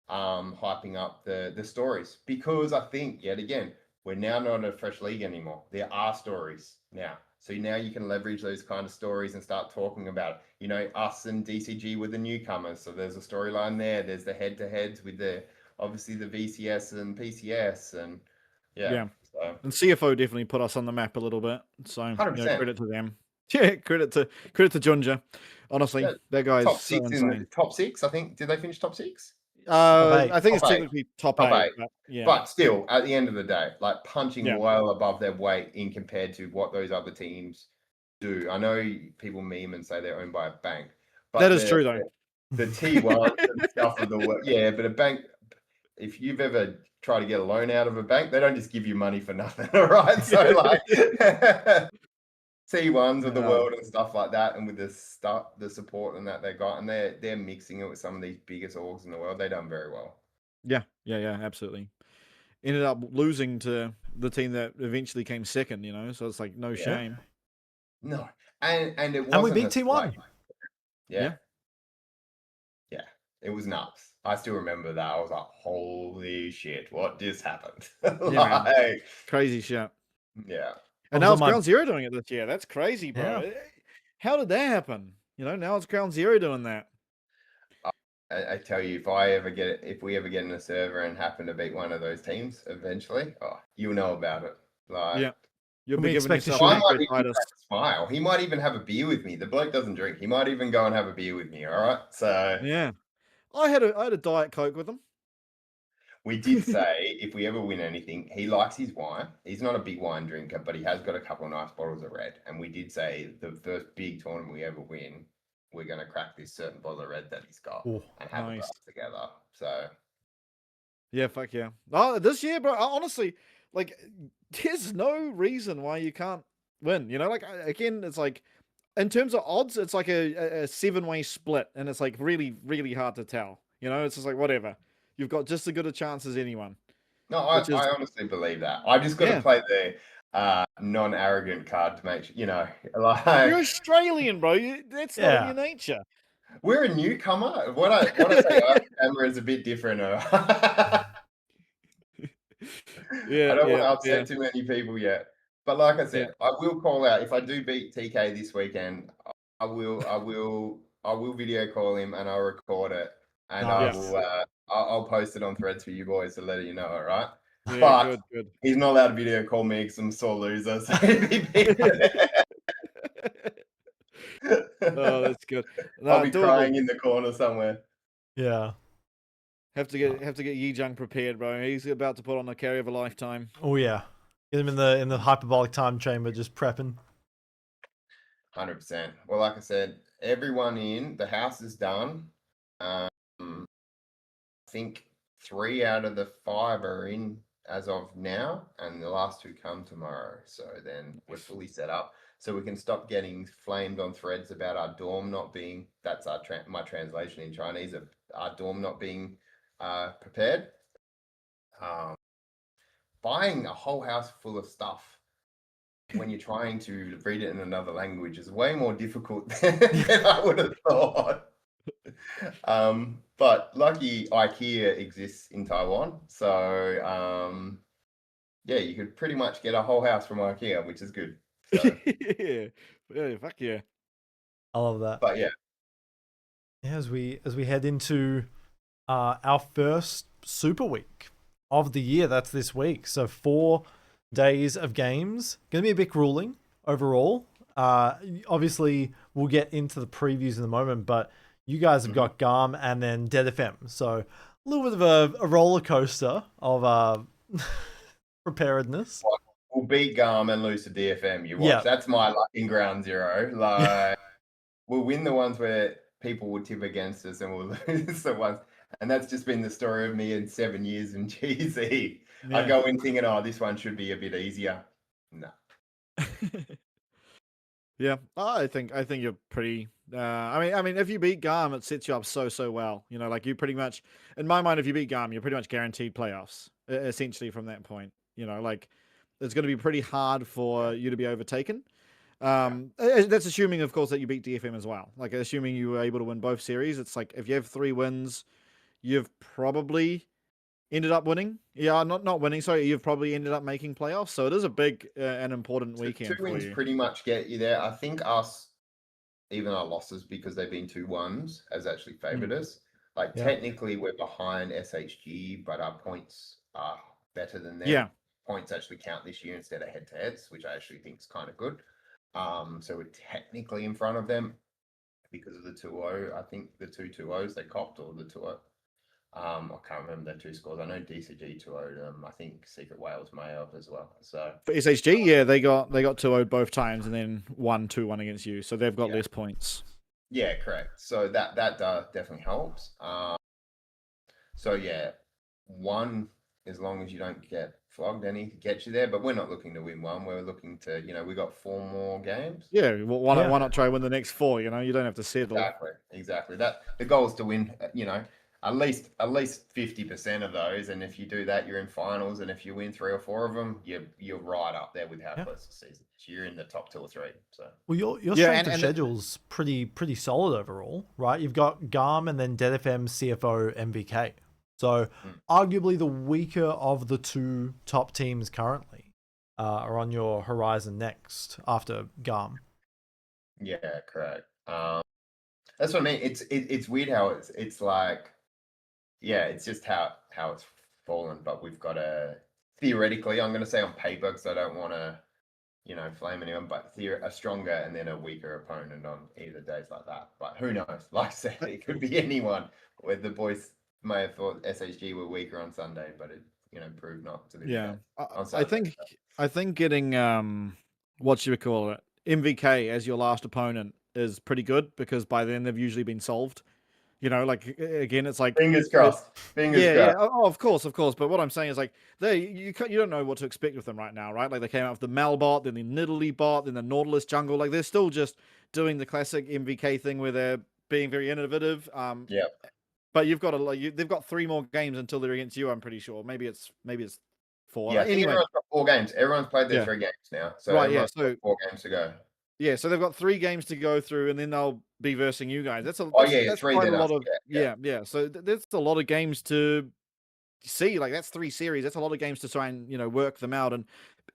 hyping up the stories because I think yet again, we're now not a fresh league anymore. There are stories now. So now you can leverage those kind of stories and start talking about it. You know, us and DCG were the newcomers. So there's a storyline there. There's the head-to-heads with obviously the VCS and PCS and yeah. yeah. So And CFO definitely put us on the map a little bit. So 100%. credit to them. Yeah, credit to Junja. Honestly, Yeah, that guy's top so 6 in the insane. top 6, I think. Did they finish top 6? Top 8. I think it's Top 8. technically top Top 8, 8. but yeah, But still, at the end of the day, like punching yeah, well above their weight in compared to what those other teams do. I know people meme and say they're owned by a bank, but that is true though. the T1 and stuff of the world. Yeah, but a bank, if you've ever tried to get a loan out of a bank, they don't just give you money for nothing, all right? So like T1s of the Yeah. world and stuff like that, and with the support and that they got, and they're mixing it with some of these biggest orgs in the world, they've done very well. Yeah, absolutely. Ended up losing to the team that eventually came second, so it's like no Yeah. shame. No, and it wasn't. And we beat T1. Yeah. Yeah, it was nuts. I still remember that. I was like, "Holy shit, what just happened?" Yeah, man. Like, Crazy shit. yeah. And I now was it's on my- Ground Zero doing it this year. That's crazy, bro. Yeah. How did that happen? Now it's Ground Zero doing that. I tell you, if we ever get in a server and happen to beat one of those teams eventually, you'll know about it. Like, Yeah. You'll Can be we giving expect to yourself I shoot? might even pancreatitis. smile. He might even have a beer with me. The bloke doesn't drink. He might even go and have a beer with me. All right. So Yeah. I had a Diet Coke with him. we did say if we ever win anything, he likes his wine. He's not a big wine drinker, but he has got a couple of nice bottles of red. And we did say the first big tournament we ever win, we're going to crack this certain bottle of red that he's got Ooh, and have a nice. glass together. So Yeah, fuck yeah. Oh, this year, bro, honestly, like, there's no reason why you can't win. Again, it's like, in terms of odds, it's like a 7-way split, and it's like really, really hard to tell. It's just like, whatever. You've got just as good a chance as anyone. no, Which is, I honestly believe that. I just got to Yeah. play the non-arrogant card to make sure, You're like Australian, bro. That's not in Yeah. your nature. we're a newcomer. What I say off camera is a bit different. Yeah, I don't want yeah, to upset yeah. too many people yet. But like I Yeah. said, I will call out if I do beat TK this weekend. I will video call him and I'll record it and Nice. I'll post it on Threads for you boys to let you know. All right. Yeah, But good. he's not allowed to video call me because I'm a sore loser. So if he beats Oh, that's good. I'll be Doable. crying in the corner somewhere. Yeah. Have to get Yijang prepared, bro. He's about to put on a carry of a lifetime. Oh yeah. Get him in the hyperbolic time chamber, just prepping. 100%. Well, like I said, everyone in the house is done. I think 3 out of the 5 are in as of now, and the last 2 come tomorrow. So then we're fully set up, so we can stop getting flamed on Threads about our dorm not being. That's my translation in Chinese of our dorm not being prepared. Buying a whole house full of stuff when you're trying to read it in another language is way more difficult than I would have thought. But lucky IKEA exists in Taiwan, so yeah, you could pretty much get a whole house from IKEA, which is good. So, yeah, fuck yeah. I love that. but yeah, As we head into our first Super Week of the year, that's this week. So 4 days of games. Going to be a bit grueling overall. Obviously, we'll get into the previews in a moment, but you guys have got GARM and then Dead FM. So little bit of a roller coaster of preparedness. We'll beat Garm and lose to DFM. You watch. Yeah. That's my luck in ground zero. Like we'll win the ones where people will tip against us, and we'll lose the ones. And that's just been the story of me in 7 years in GZ. I Yeah. go in thinking, oh, this one should be a bit easier. No. Yeah, I think you're pretty. I mean, if you beat Garm, it sets you up so well. You know, like you pretty much, in my mind, if you beat Garm, you're pretty much guaranteed playoffs. Essentially, from that point, you know, like it's going to be pretty hard for you to be overtaken. That's assuming, of course, that you beat DFM as well. Like assuming you were able to win both series, it's like if you have 3 wins, you've probably ended up winning. Yeah, not winning. Sorry, you've probably ended up making playoffs. So it is a big and important weekend. 2 wins for you. pretty much get you there. I think us, even our losses, because they've been 2-1s, has actually favoured us. Like technically, we're behind SHG, but our points are better than them. Yeah. Points actually count this year instead of head-to-heads, which I actually think is kind of good. So we're technically in front of them because of the 2-0. I think the 2-2-0s they copped, or the 2-0. I can't remember their 2 scores. I know DCG 2-0'd them. I think Secret Wales may have as well. So for SHG, yeah, they got 2-0'd both times and then won 2-1 against you. So they've got less points. Yeah, correct. So that definitely helps. So yeah, 1, as long as you don't get flogged, any gets you there. But we're not looking to win 1. We're looking to, we got 4 more games. Yeah, well, why not try and win the next 4? You know, you don't have to settle. Exactly. That the goal is to win. At least 50% of those, and if you do that, you're in finals. And if you win 3 or 4 of them, you're right up there with how close the season is. You're in the top 2 or 3. So well, your strength of schedule's pretty solid overall, right? You've got GARM and then DFM, CFO, MVK. So arguably the weaker of the 2 top teams currently are on your horizon next after GARM. Yeah, correct. That's what I mean. It's weird how it's like. Yeah, it's just how it's fallen, but we've got theoretically, I'm going to say on paper, because I don't want to, flame anyone, but a stronger and then a weaker opponent on either days like that. But who knows? Like I said, it could be anyone. Where the boys may have thought SHG were weaker on Sunday, but it, proved not to be. Yeah, I think getting what you would call it, MVK as your last opponent is pretty good, because by then they've usually been solved. You know, like again, it's like fingers crossed. Yeah. Oh, of course. But what I'm saying is like you don't know what to expect with them right now, right? Like they came out with the Mal bot, then the Nidalee bot, then the Nautilus jungle. Like they're still just doing the classic MVK thing where they're being very innovative. Yeah. But you've got they've got 3 more games until they're against you. I'm pretty sure. Maybe it's 4. Yeah. Anyway, everyone's got 4 games. Everyone's played their 3 games now. So right. Yeah. So 4 games to go. Yeah, so they've got 3 games to go through, and then they'll be versing you guys. That's 3 quite a lot of yeah. So that's a lot of games to see. Like that's 3 series. That's a lot of games to try and work them out. And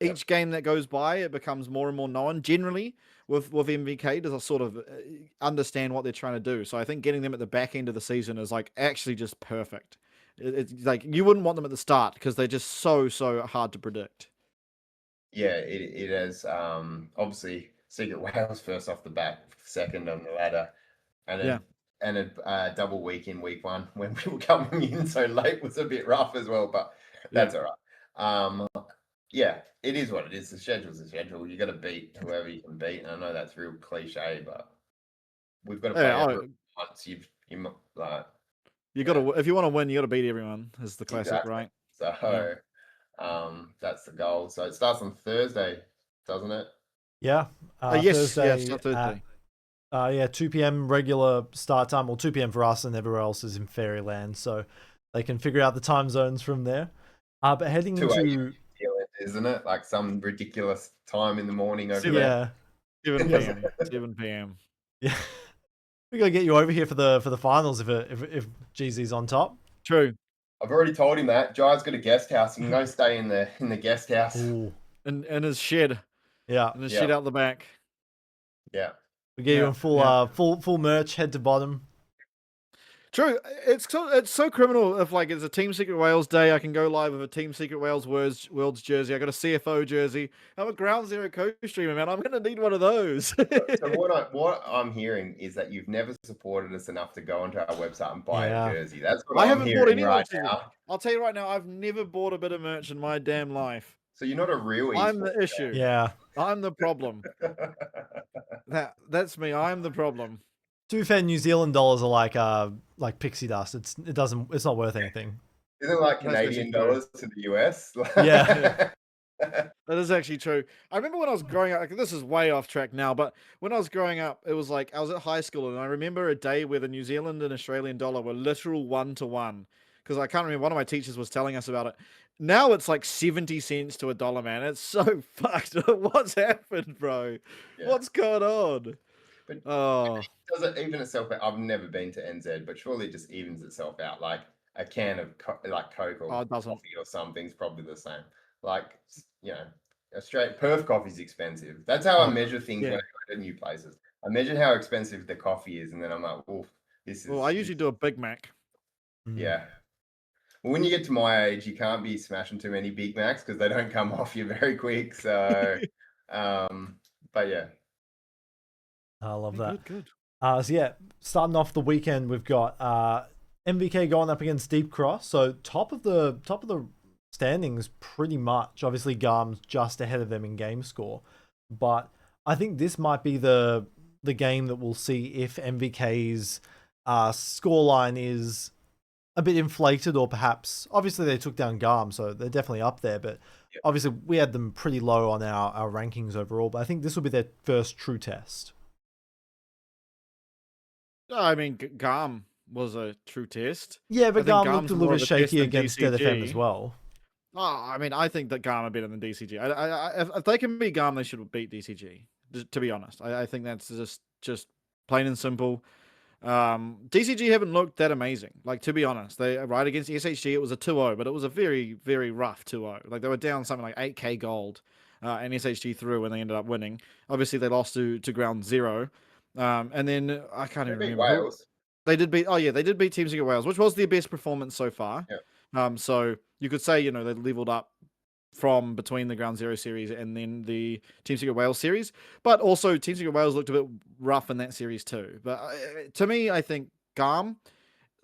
each game that goes by, it becomes more and more known. Generally, with MVK, does sort of understand what they're trying to do. So I think getting them at the back end of the season is like actually just perfect. It's like you wouldn't want them at the start because they're just so hard to predict. Yeah, it is. Obviously, Secret Wales first off the bat, second on the ladder, and a double week in week 1 when we were coming in so late was a bit rough as well, but that's all right. Yeah, it is what it is. The schedule's the schedule. You got to beat whoever you can beat, and I know that's real cliche, but we've got to play once. You got to if you want to win, you got to beat everyone. Is the classic, right? So. That's the goal. So it starts on Thursday, doesn't it? Yeah. Yes, Thursday. 2 p.m. regular start time. Well, 2 p.m. for us, and everywhere else is in Fairyland, so they can figure out the time zones from there. But heading into, isn't it? Like some ridiculous time in the morning over there. 7 p.m. Yeah. We gotta get you over here for the finals if GZ's on top. True. I've already told him that. Jhye's got a guest house. You can go stay in the guest house. Ooh. In his shed. Yeah. In his shed out the back. Yeah. We get you in full merch, head to bottom. True. It's so criminal if like it's a Team Secret Wales day, I can go live with a Team Secret Wales Worlds jersey. I got a CFO jersey. I'm a Ground Zero co-streamer, man. I'm gonna need one of those. So what I'm hearing is that you've never supported us enough to go onto our website and buy a jersey. That's what I I'm haven't bought hearing any right merch. now. I'll tell you right now, I've never bought a bit of merch in my damn life. So you're not a real esports I'm the issue. Yeah. I'm the problem. That's me. I'm the problem. To be fair, New Zealand dollars are like pixie dust. It's not worth anything. Isn't it like Canadian dollars to the US? Yeah. That is actually true. I remember when I was growing up, like, this is way off track now, but when I was growing up, it was like I was at high school and I remember a day where the New Zealand and Australian dollar were literal 1-to-1. Because I can't remember, one of my teachers was telling us about it. Now it's like 70 cents to a dollar, man. It's so fucked. What's happened, bro? Yeah. What's going on? But Oh, does it even itself out? I've never been to NZ, but surely it just evens itself out. Like a can of like Coke or it doesn't. coffee or something's probably the same. Like, you know, Australia, Perth coffee's expensive. That's how I measure things when I go to new places. I measure how expensive the coffee is, and then I'm like, oof, this is. Well, I usually do a Big Mac. Yeah. Well, when you get to my age, you can't be smashing too many Big Macs because they don't come off you very quick. So, but yeah. I love that. Good. So yeah, starting off the weekend, we've got MVK going up against Deep Cross. So top of the standings pretty much. Obviously, Garm's just ahead of them in game score, but I think this might be the game that we'll see if MVK's scoreline is a bit inflated, or perhaps obviously they took down Garm, so they're definitely up there. But obviously we had them pretty low on our rankings overall. But I think this will be their first true test. I mean, Garm was a true test. Yeah, but Garm looked Garm's a little more bit of a test shaky than against DCG. DFM as well. Oh, I mean, I think that Garm are better than DCG. If they can beat Garm, they should beat DCG. To be honest, I think that's just plain and simple. DCG haven't looked that amazing. Like, to be honest, they right against SHG, it was a 2-0, but it was a very, very rough 2-0. Like, they were down something like 8k gold, and SHG threw, and they ended up winning. Obviously, they lost to Ground Zero, and then I can't even remember. Wales. They did beat. Oh yeah, they did beat Team Secret Wales, which was their best performance so far. Yeah. So you could say, they leveled up from between the Ground Zero series and then the Team Secret Wales series, but also Team Secret Wales looked a bit rough in that series too. But to me, I think Garm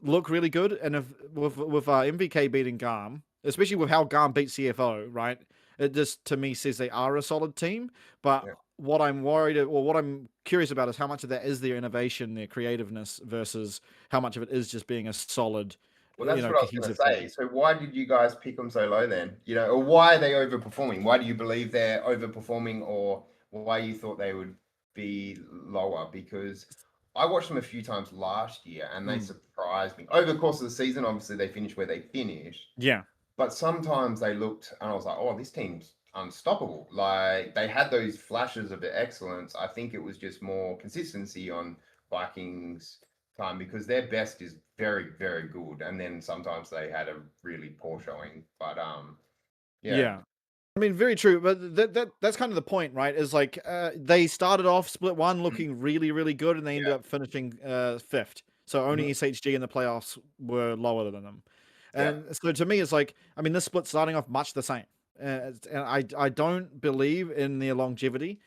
look really good, and if with MVK beating Garm, especially with how Garm beat CFO, right? It just to me says they are a solid team. But what I'm worried or what I'm curious about is how much of that is their innovation, their creativeness, versus how much of it is just being a solid. Well, that's what I was going to say. Team. So why did you guys pick them so low then? Or why are they overperforming? Why do you believe they're overperforming, or why you thought they would be lower? Because I watched them a few times last year and they surprised me. Over the course of the season, obviously they finished where they finished. Yeah. But sometimes they looked and I was like, oh, this team's unstoppable. Like, they had those flashes of excellence. I think it was just more consistency on Vikings' time, because their best is very, very good, and then sometimes they had a really poor showing. But yeah. I mean, very true, but that's kind of the point, right? Is like they started off split one looking really, really good, and they ended up finishing fifth. So only SHG in the playoffs were lower than them. And so to me, it's like, I mean, this split starting off much the same. And I don't believe in their longevity,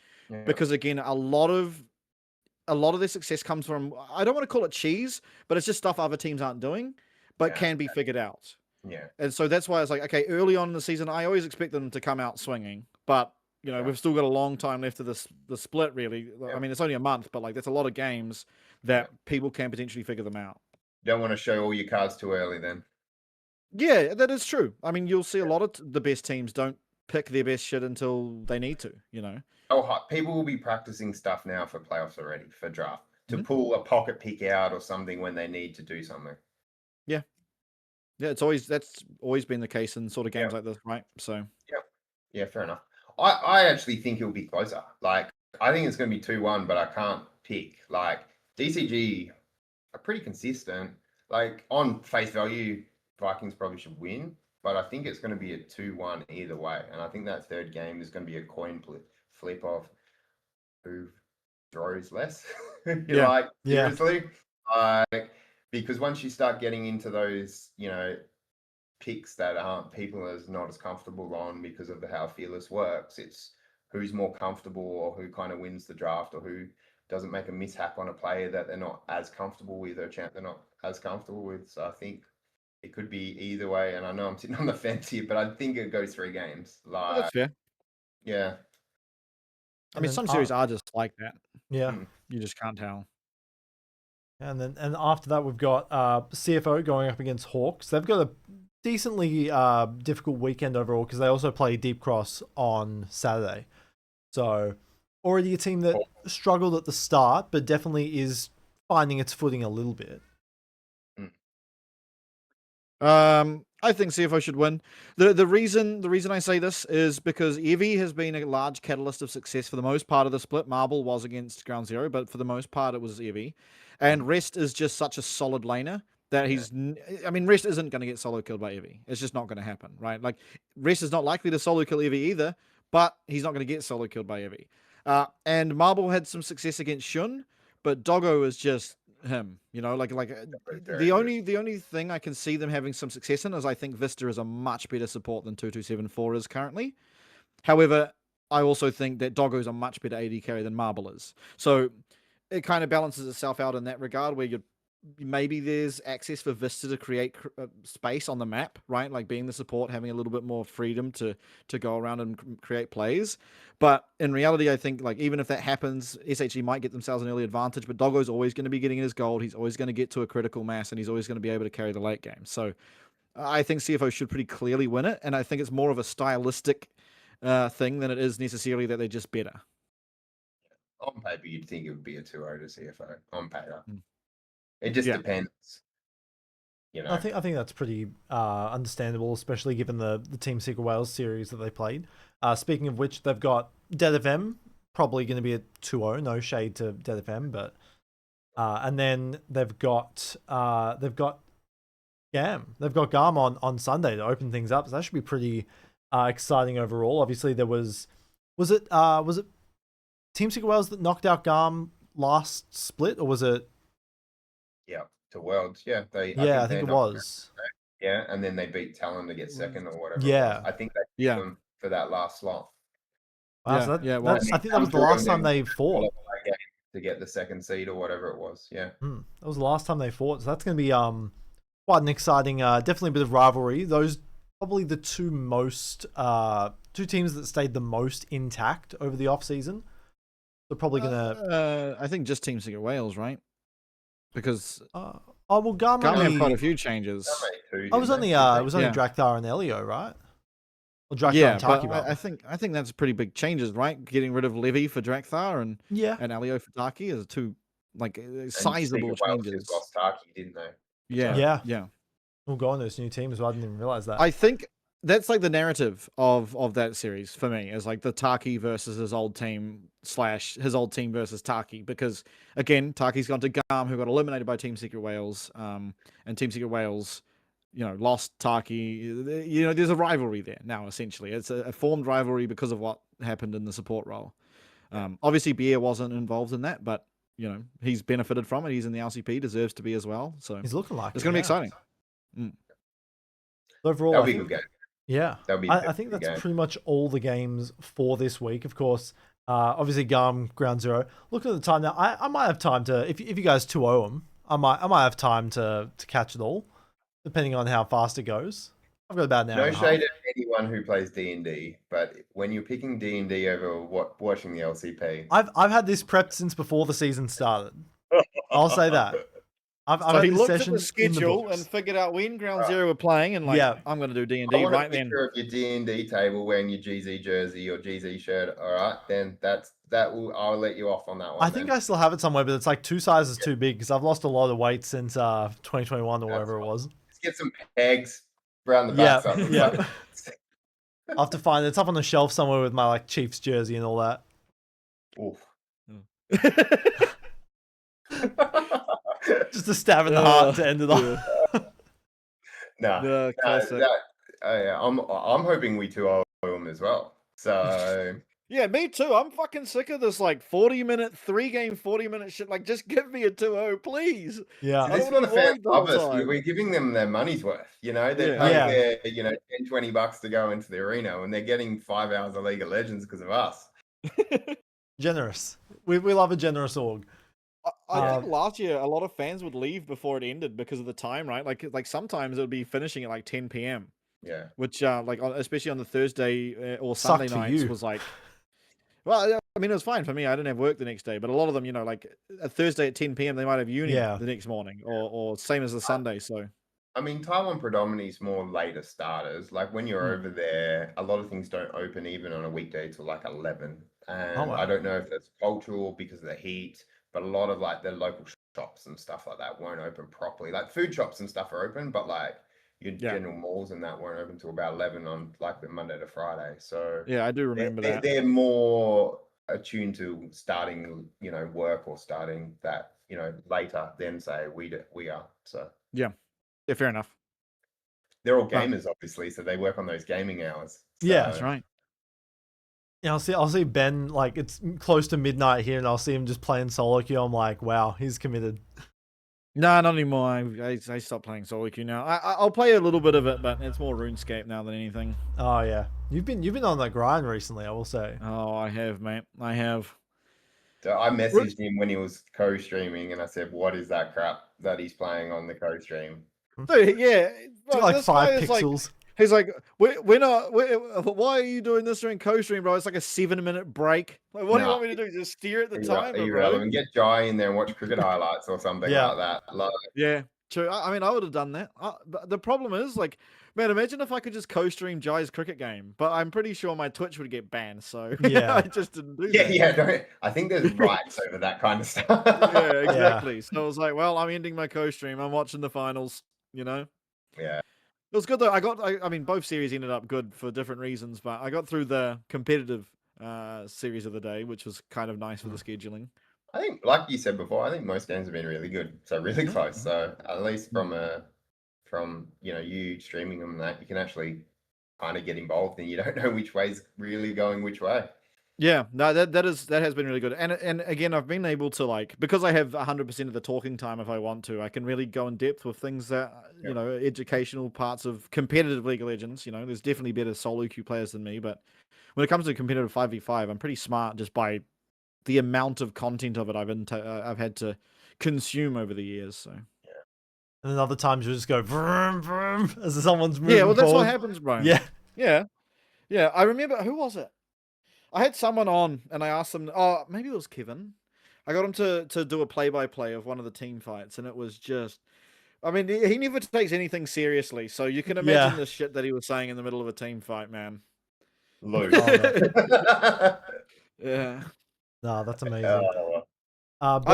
because again, a lot of their success comes from, I don't want to call it cheese, but it's just stuff other teams aren't doing, but can be figured out. Yeah. And so that's why it's like, okay, early on in the season, I always expect them to come out swinging, but we've still got a long time left of the split, really. I mean, it's only a month, but like, that's a lot of games that people can potentially figure them out. Don't want to show all your cards too early then. Yeah, that is true. I mean, you'll see a lot of the best teams don't pick their best shit until they need to, Oh, people will be practicing stuff now for playoffs already, for draft, to pull a pocket pick out or something when they need to do something. Yeah. Yeah, that's always been the case in sort of games like this, right? So yeah, fair enough. I actually think it'll be closer. Like, I think it's going to be 2-1, but I can't pick. Like, DCG are pretty consistent. Like, on face value, Vikings probably should win, but I think it's going to be a 2-1 either way. And I think that third game is going to be a coin flip of who throws less. Seriously. Like, because once you start getting into those, picks that aren't people as not as comfortable on because of how Fearless works, it's who's more comfortable or who kind of wins the draft or who doesn't make a mishap on a player that they're not as comfortable with or a champ they're not as comfortable with. So I think it could be either way. And I know I'm sitting on the fence here, but I think it goes 3 games. Well, that's fair. Yeah. I mean, some series are just like that. Yeah. You just can't tell. And after that, we've got CFO going up against Hawks. They've got a decently difficult weekend overall because they also play Deep Cross on Saturday. So already a team that struggled at the start, but definitely is finding its footing a little bit. I think CFO should win. The reason I say this is because Evie has been a large catalyst of success for the most part of the split. Marble was against Ground Zero, but for the most part it was Evie. And Rest is just such a solid laner that Rest isn't going to get solo killed by Evie. It's just not going to happen, right? Like, Rest is not likely to solo kill Evie either, but he's not going to get solo killed by Evie. And Marble had some success against Shun, but Doggo is just him, the only thing I can see them having some success in is I think Vista is a much better support than 2274 is currently. However, I also think that Doggo is a much better AD carry than Marble is. So it kind of balances itself out in that regard where maybe there's access for Vista to create space on the map, right? Like being the support, having a little bit more freedom to go around and create plays. But in reality, I think like even if that happens, SHE might get themselves an early advantage, but Doggo's always going to be getting his gold. He's always going to get to a critical mass and he's always going to be able to carry the late game. So I think CFO should pretty clearly win it. And I think it's more of a stylistic thing than it is necessarily that they're just better. On paper, you'd think it would be a 2-0 to CFO. On paper. It just depends. I think that's pretty understandable, especially given the Team Secret Wales series that they played. Speaking of which, they've got Dead FM, probably going to be a 2-0. No shade to Dead FM, but and then they've got GAM. They've got GAM on Sunday to open things up. So that should be pretty exciting overall. Obviously, there was it Team Secret Wales that knocked out GAM last split, or was it? Yeah, to Worlds. Yeah, I think it was. Yeah, and then they beat Talon to get second or whatever. Yeah, I think they beat them for that last slot. Wow, yeah, so I think that was the last time they fought to get the second seed or whatever it was. Yeah, that was the last time they fought. So that's going to be quite an exciting, definitely a bit of rivalry. Those probably the two teams that stayed the most intact over the off season. They're probably gonna. I think just Team Secret Wales, right? Because GAM had quite a few changes. It was only Drakthar and Elio, right? Or Drakthar and Taki, but I think that's pretty big changes, right? Getting rid of Levy for Drakthar and Elio for Taki is two sizable changes. Lost Taki, didn't they? Yeah. We'll go on those new teams. I didn't even realize that. I think that's like the narrative of that series for me is like the Taki versus his old team / his old team versus Taki, because again, Taki's gone to GAM, who got eliminated by Team Secret Wales, and Team Secret Wales, lost Taki. There's a rivalry there now. Essentially, it's a formed rivalry because of what happened in the support role. Obviously, Beer wasn't involved in that, but he's benefited from it. He's in the LCP, deserves to be as well. So he's looking like it's going to be exciting. Overall, that'll be a good game. Yeah, I think that's pretty much all the games for this week. Of course, obviously GAM Ground Zero. Looking at the time now, I might have time to, if you guys 2-0 them, I might have time to catch it all, depending on how fast it goes. I've got about an hour. No shade at anyone who plays D&D, but when you're picking D&D over watching the LCP, I've had this prepped since before the season started. I'll say that. So he looked at the schedule and figured out when Ground Zero were playing, and I'm going to do D&D right then. If your D&D table wearing your GZ jersey or GZ shirt, all right, then I'll let you off on that one. I think I still have it somewhere, but it's like 2 sizes too big because I've lost a lot of weight since 2021 or whatever it was. Let's get some pegs around the back. Yeah. I'll have to find it. It's up on the shelf somewhere with my like Chiefs jersey and all that. Oof. Just a stab in the heart to end it off. I'm hoping we 2-0 them as well. So Yeah, me too. I'm fucking sick of this like 40-minute, 3-game 40-minute shit. Like, just give me a 2-0, please. Yeah. So I this don't is what want the to be fans worried the love whole us. time. We're giving them their money's worth. You know, they're Yeah. paying Yeah. their, $10, $20 to go into the arena, and they're getting 5 hours of League of Legends because of us. Generous. We love a generous org. I think last year a lot of fans would leave before it ended because of the time, right? Like sometimes it would be finishing at like 10 p.m. Yeah. Which especially on the Thursday or Sucked Sunday for nights you. was like, well, I mean, it was fine for me. I didn't have work the next day, but a lot of them, like a Thursday at 10 p.m. they might have uni Yeah. the next morning, or same as the Sunday. So I mean, Taiwan predominantly is more later starters. Like when you're over there, a lot of things don't open even on a weekday till like 11. And wow. I don't know if that's cultural because of the heat, but a lot of like the local shops and stuff like that won't open properly. Like food shops and stuff are open, but like your general malls and that won't open till about 11 on like the Monday to Friday. So yeah, I do remember that. they're more attuned to starting, work or starting that, later than say we are. So Yeah, fair enough. they're all gamers, obviously, so they work on those gaming hours. So. Yeah. That's right. Yeah, I'll see Ben, like, it's close to midnight here, and I'll see him just playing solo queue. I'm like, wow, he's committed. No, not anymore. I stopped playing solo queue now. I'll play a little bit of it, but it's more RuneScape now than anything. Oh yeah, you've been on that grind recently, I will say. Oh, I have, mate. I have. So I messaged him when he was co-streaming, and I said, "What is that crap that he's playing on the co-stream?" Dude, yeah, It's like 5 pixels. He's like, we're not. Why are you doing this during co-stream, bro? It's like a 7-minute break. Like, what do you want me to do? Just steer at the timer, bro? And get Jhye in there and watch cricket highlights or something like that. Like, yeah, true. I mean, I would have done that. But the problem is, like, man, imagine if I could just co-stream Jhye's cricket game. But I'm pretty sure my Twitch would get banned. So yeah, I just didn't do that. Yeah. I think there's rights over that kind of stuff. Yeah, exactly. So I was like, well, I'm ending my co-stream. I'm watching the finals. Yeah. It was good though. I mean, both series ended up good for different reasons, but I got through the competitive series of the day, which was kind of nice for the scheduling. I think, like you said before, I think most games have been really good, so really close. So at least from you streaming them, that you can actually kind of get involved, and you don't know which way's really going which way. Yeah, no, that has been really good, and again, I've been able to, like, because I have 100% of the talking time if I want to, I can really go in depth with things that educational parts of competitive League of Legends. There's definitely better solo queue players than me, but when it comes to competitive 5v5, I'm pretty smart just by the amount of content of it I've had to consume over the years. So and then other times you just go vroom vroom as someone's moving. Yeah, well, that's forward. what happens, bro. Yeah. I remember, who was it? I had someone on, and I asked them. Oh, maybe it was Kevin. I got him to do a play-by-play of one of the team fights, and it was just. I mean, he never takes anything seriously, so you can imagine the shit that he was saying in the middle of a team fight, man. Luke. Yeah. No, that's amazing. I've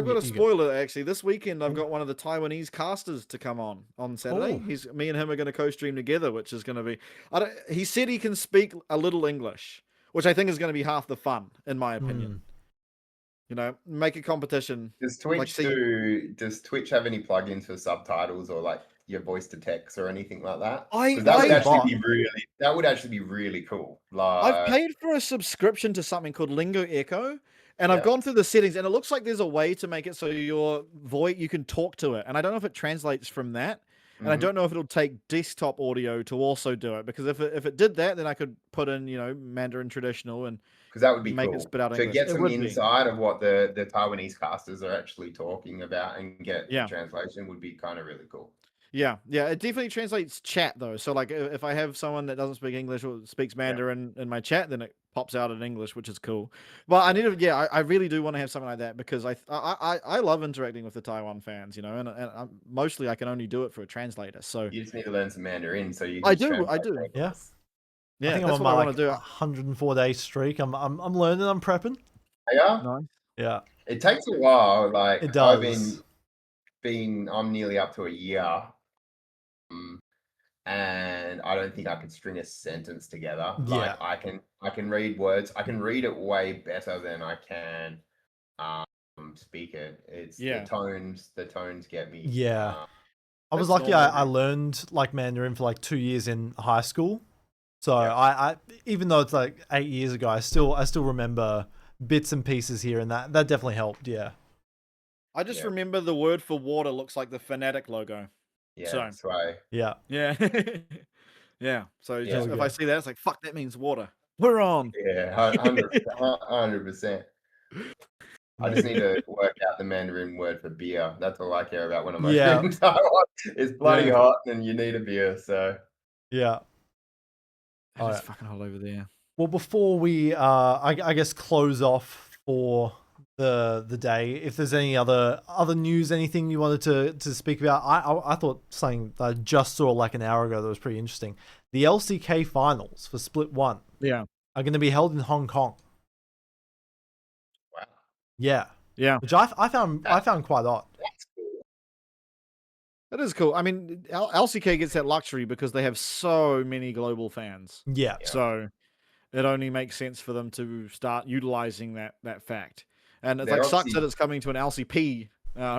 got a spoiler, actually. This weekend, I've got one of the Taiwanese casters to come on Saturday. Me and him are going to co-stream together, which is going to be... he said he can speak a little English, which I think is going to be half the fun, in my opinion. Make a competition. Does Twitch have any plugins for subtitles or like your voice to text or anything like that? That would actually be really cool. Like, I've paid for a subscription to something called Lingo Echo, and I've gone through the settings, and it looks like there's a way to make it so your voice, you can talk to it, and I don't know if it translates from that, and I don't know if it'll take desktop audio to also do it, because if it did that, then I could put in Mandarin traditional and because that would be make cool. it spit out to English. get some insight of what the Taiwanese casters are actually talking about and get the translation would be kind of really cool. Yeah, it definitely translates chat though. So like if I have someone that doesn't speak English or speaks Mandarin in my chat, then it pops out in English, which is cool. But I need to, I really do want to have something like that, because I love interacting with the Taiwan fans, and mostly I can only do it for a translator. So you just need to learn some Mandarin, so you. I do. Yeah. Yeah, I think that's I'm what I on want to do. 104-day streak. I'm learning. I'm prepping. Yeah. Nice. Yeah. It takes a while. Like it does. I'm nearly up to a year. And I don't think I could string a sentence together. Like I can read words. I can read it way better than I can speak it. It's the tones get me. Yeah. I was lucky I learned like Mandarin for like 2 years in high school. So Yeah. I even though it's like 8 years ago, I still remember bits and pieces here, and that definitely helped. Yeah. I just Yeah. remember the word for water looks like the Fnatic logo. Yeah, So that's right. Yeah. yeah, yeah. So Yeah. just Hell if yeah. I see that, it's like fuck. That means water. We're on. Yeah, 100%. I just need to work out the Mandarin word for beer. That's all I care about when I'm over Yeah. in Taiwan. It's bloody Yeah. hot and you need a beer, so Yeah. It Oh, is yeah. fucking hot over there. Well, before we, I guess, close off for the day, if there's any other news, anything you wanted to speak about, I thought something that I just saw like an hour ago that was pretty interesting. The LCK finals for Split 1 Yeah. are going to be held in Hong Kong. wow. Yeah, Yeah. which I found quite odd. That's cool. That is cool. I mean, LCK gets that luxury because they have so many global fans. Yeah, Yeah. So it only makes sense for them to start utilizing that fact. And it's They're like sucks obviously- that it's coming to an LCP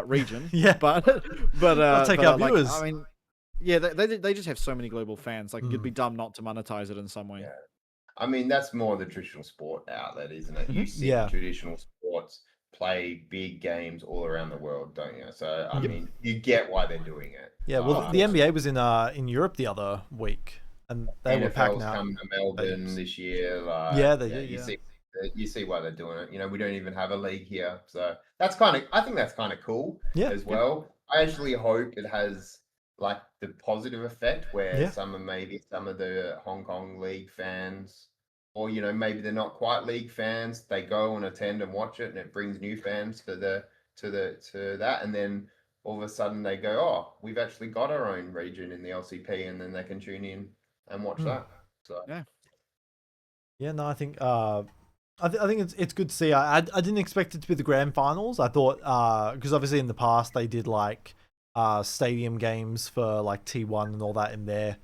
region. Yeah. but I'll take our like, viewers. I mean, yeah, they just have so many global fans. Like it'd Mm. be dumb not to monetize it in some way. Yeah. I mean, that's more the traditional sport outlet, isn't it? You see Yeah. traditional sports play big games all around the world, don't you? So, I Yep. mean, you get why they're doing it. Yeah, well, the NBA was in Europe the other week, and they were packing NFL's out. coming to Melbourne stadiums. this year. Like, Yeah, they did, you yeah. you see why they're doing it. You know, we don't even have a league here, so that's kind of. I think that's kind of cool Yeah. as well. I actually hope it has like the positive effect where Yeah. some of the Hong Kong league fans, or you know, maybe they're not quite league fans, they go and attend and watch it, and it brings new fans to that, and then all of a sudden they go, oh, we've actually got our own region in the LCP, and then they can tune in and watch that. So Yeah, no, I think I think it's good to see. I didn't expect it to be the grand finals. I thought because obviously in the past they did like stadium games for like T1 and all that in their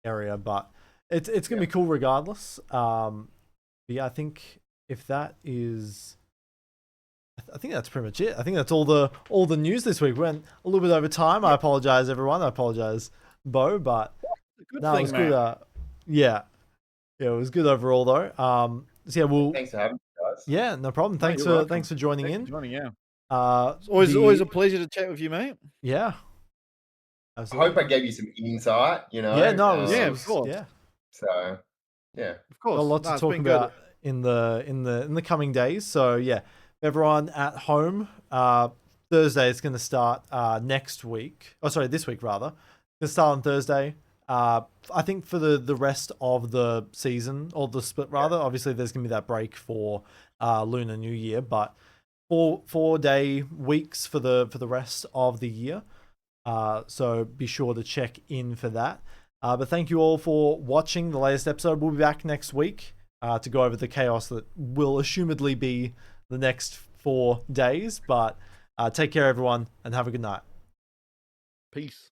area, but it's gonna be cool regardless. But yeah, I think if that is, I think that's pretty much it. I think that's all the news this week. We went a little bit over time. I apologize, everyone. I apologize, Beau, but Good no, it thing, was man. good. Yeah, it was good overall though. So yeah, we'll. thanks for having me, guys. Yeah, no problem. No, Thanks you're welcome. thanks for joining Thanks in. for joining, yeah. It's Always a pleasure to chat with you, mate. Yeah. I Absolutely. hope I gave you some insight. You know. Yeah, no, it was, Yeah, it of was- course. yeah. So, yeah. Of course. Got a lot No, to it's talk been good. about in the coming days. So yeah, everyone at home, Thursday is going to start next week. Oh, sorry, this week rather. It's going to start on Thursday. I think for the rest of the season or the split rather. Obviously, there's going to be that break for Lunar New Year, but 4-day weeks for the rest of the year. So be sure to check in for that. But thank you all for watching the latest episode. We'll be back next week to go over the chaos that will assumedly be the next 4 days. But take care, everyone, and have a good night. Peace.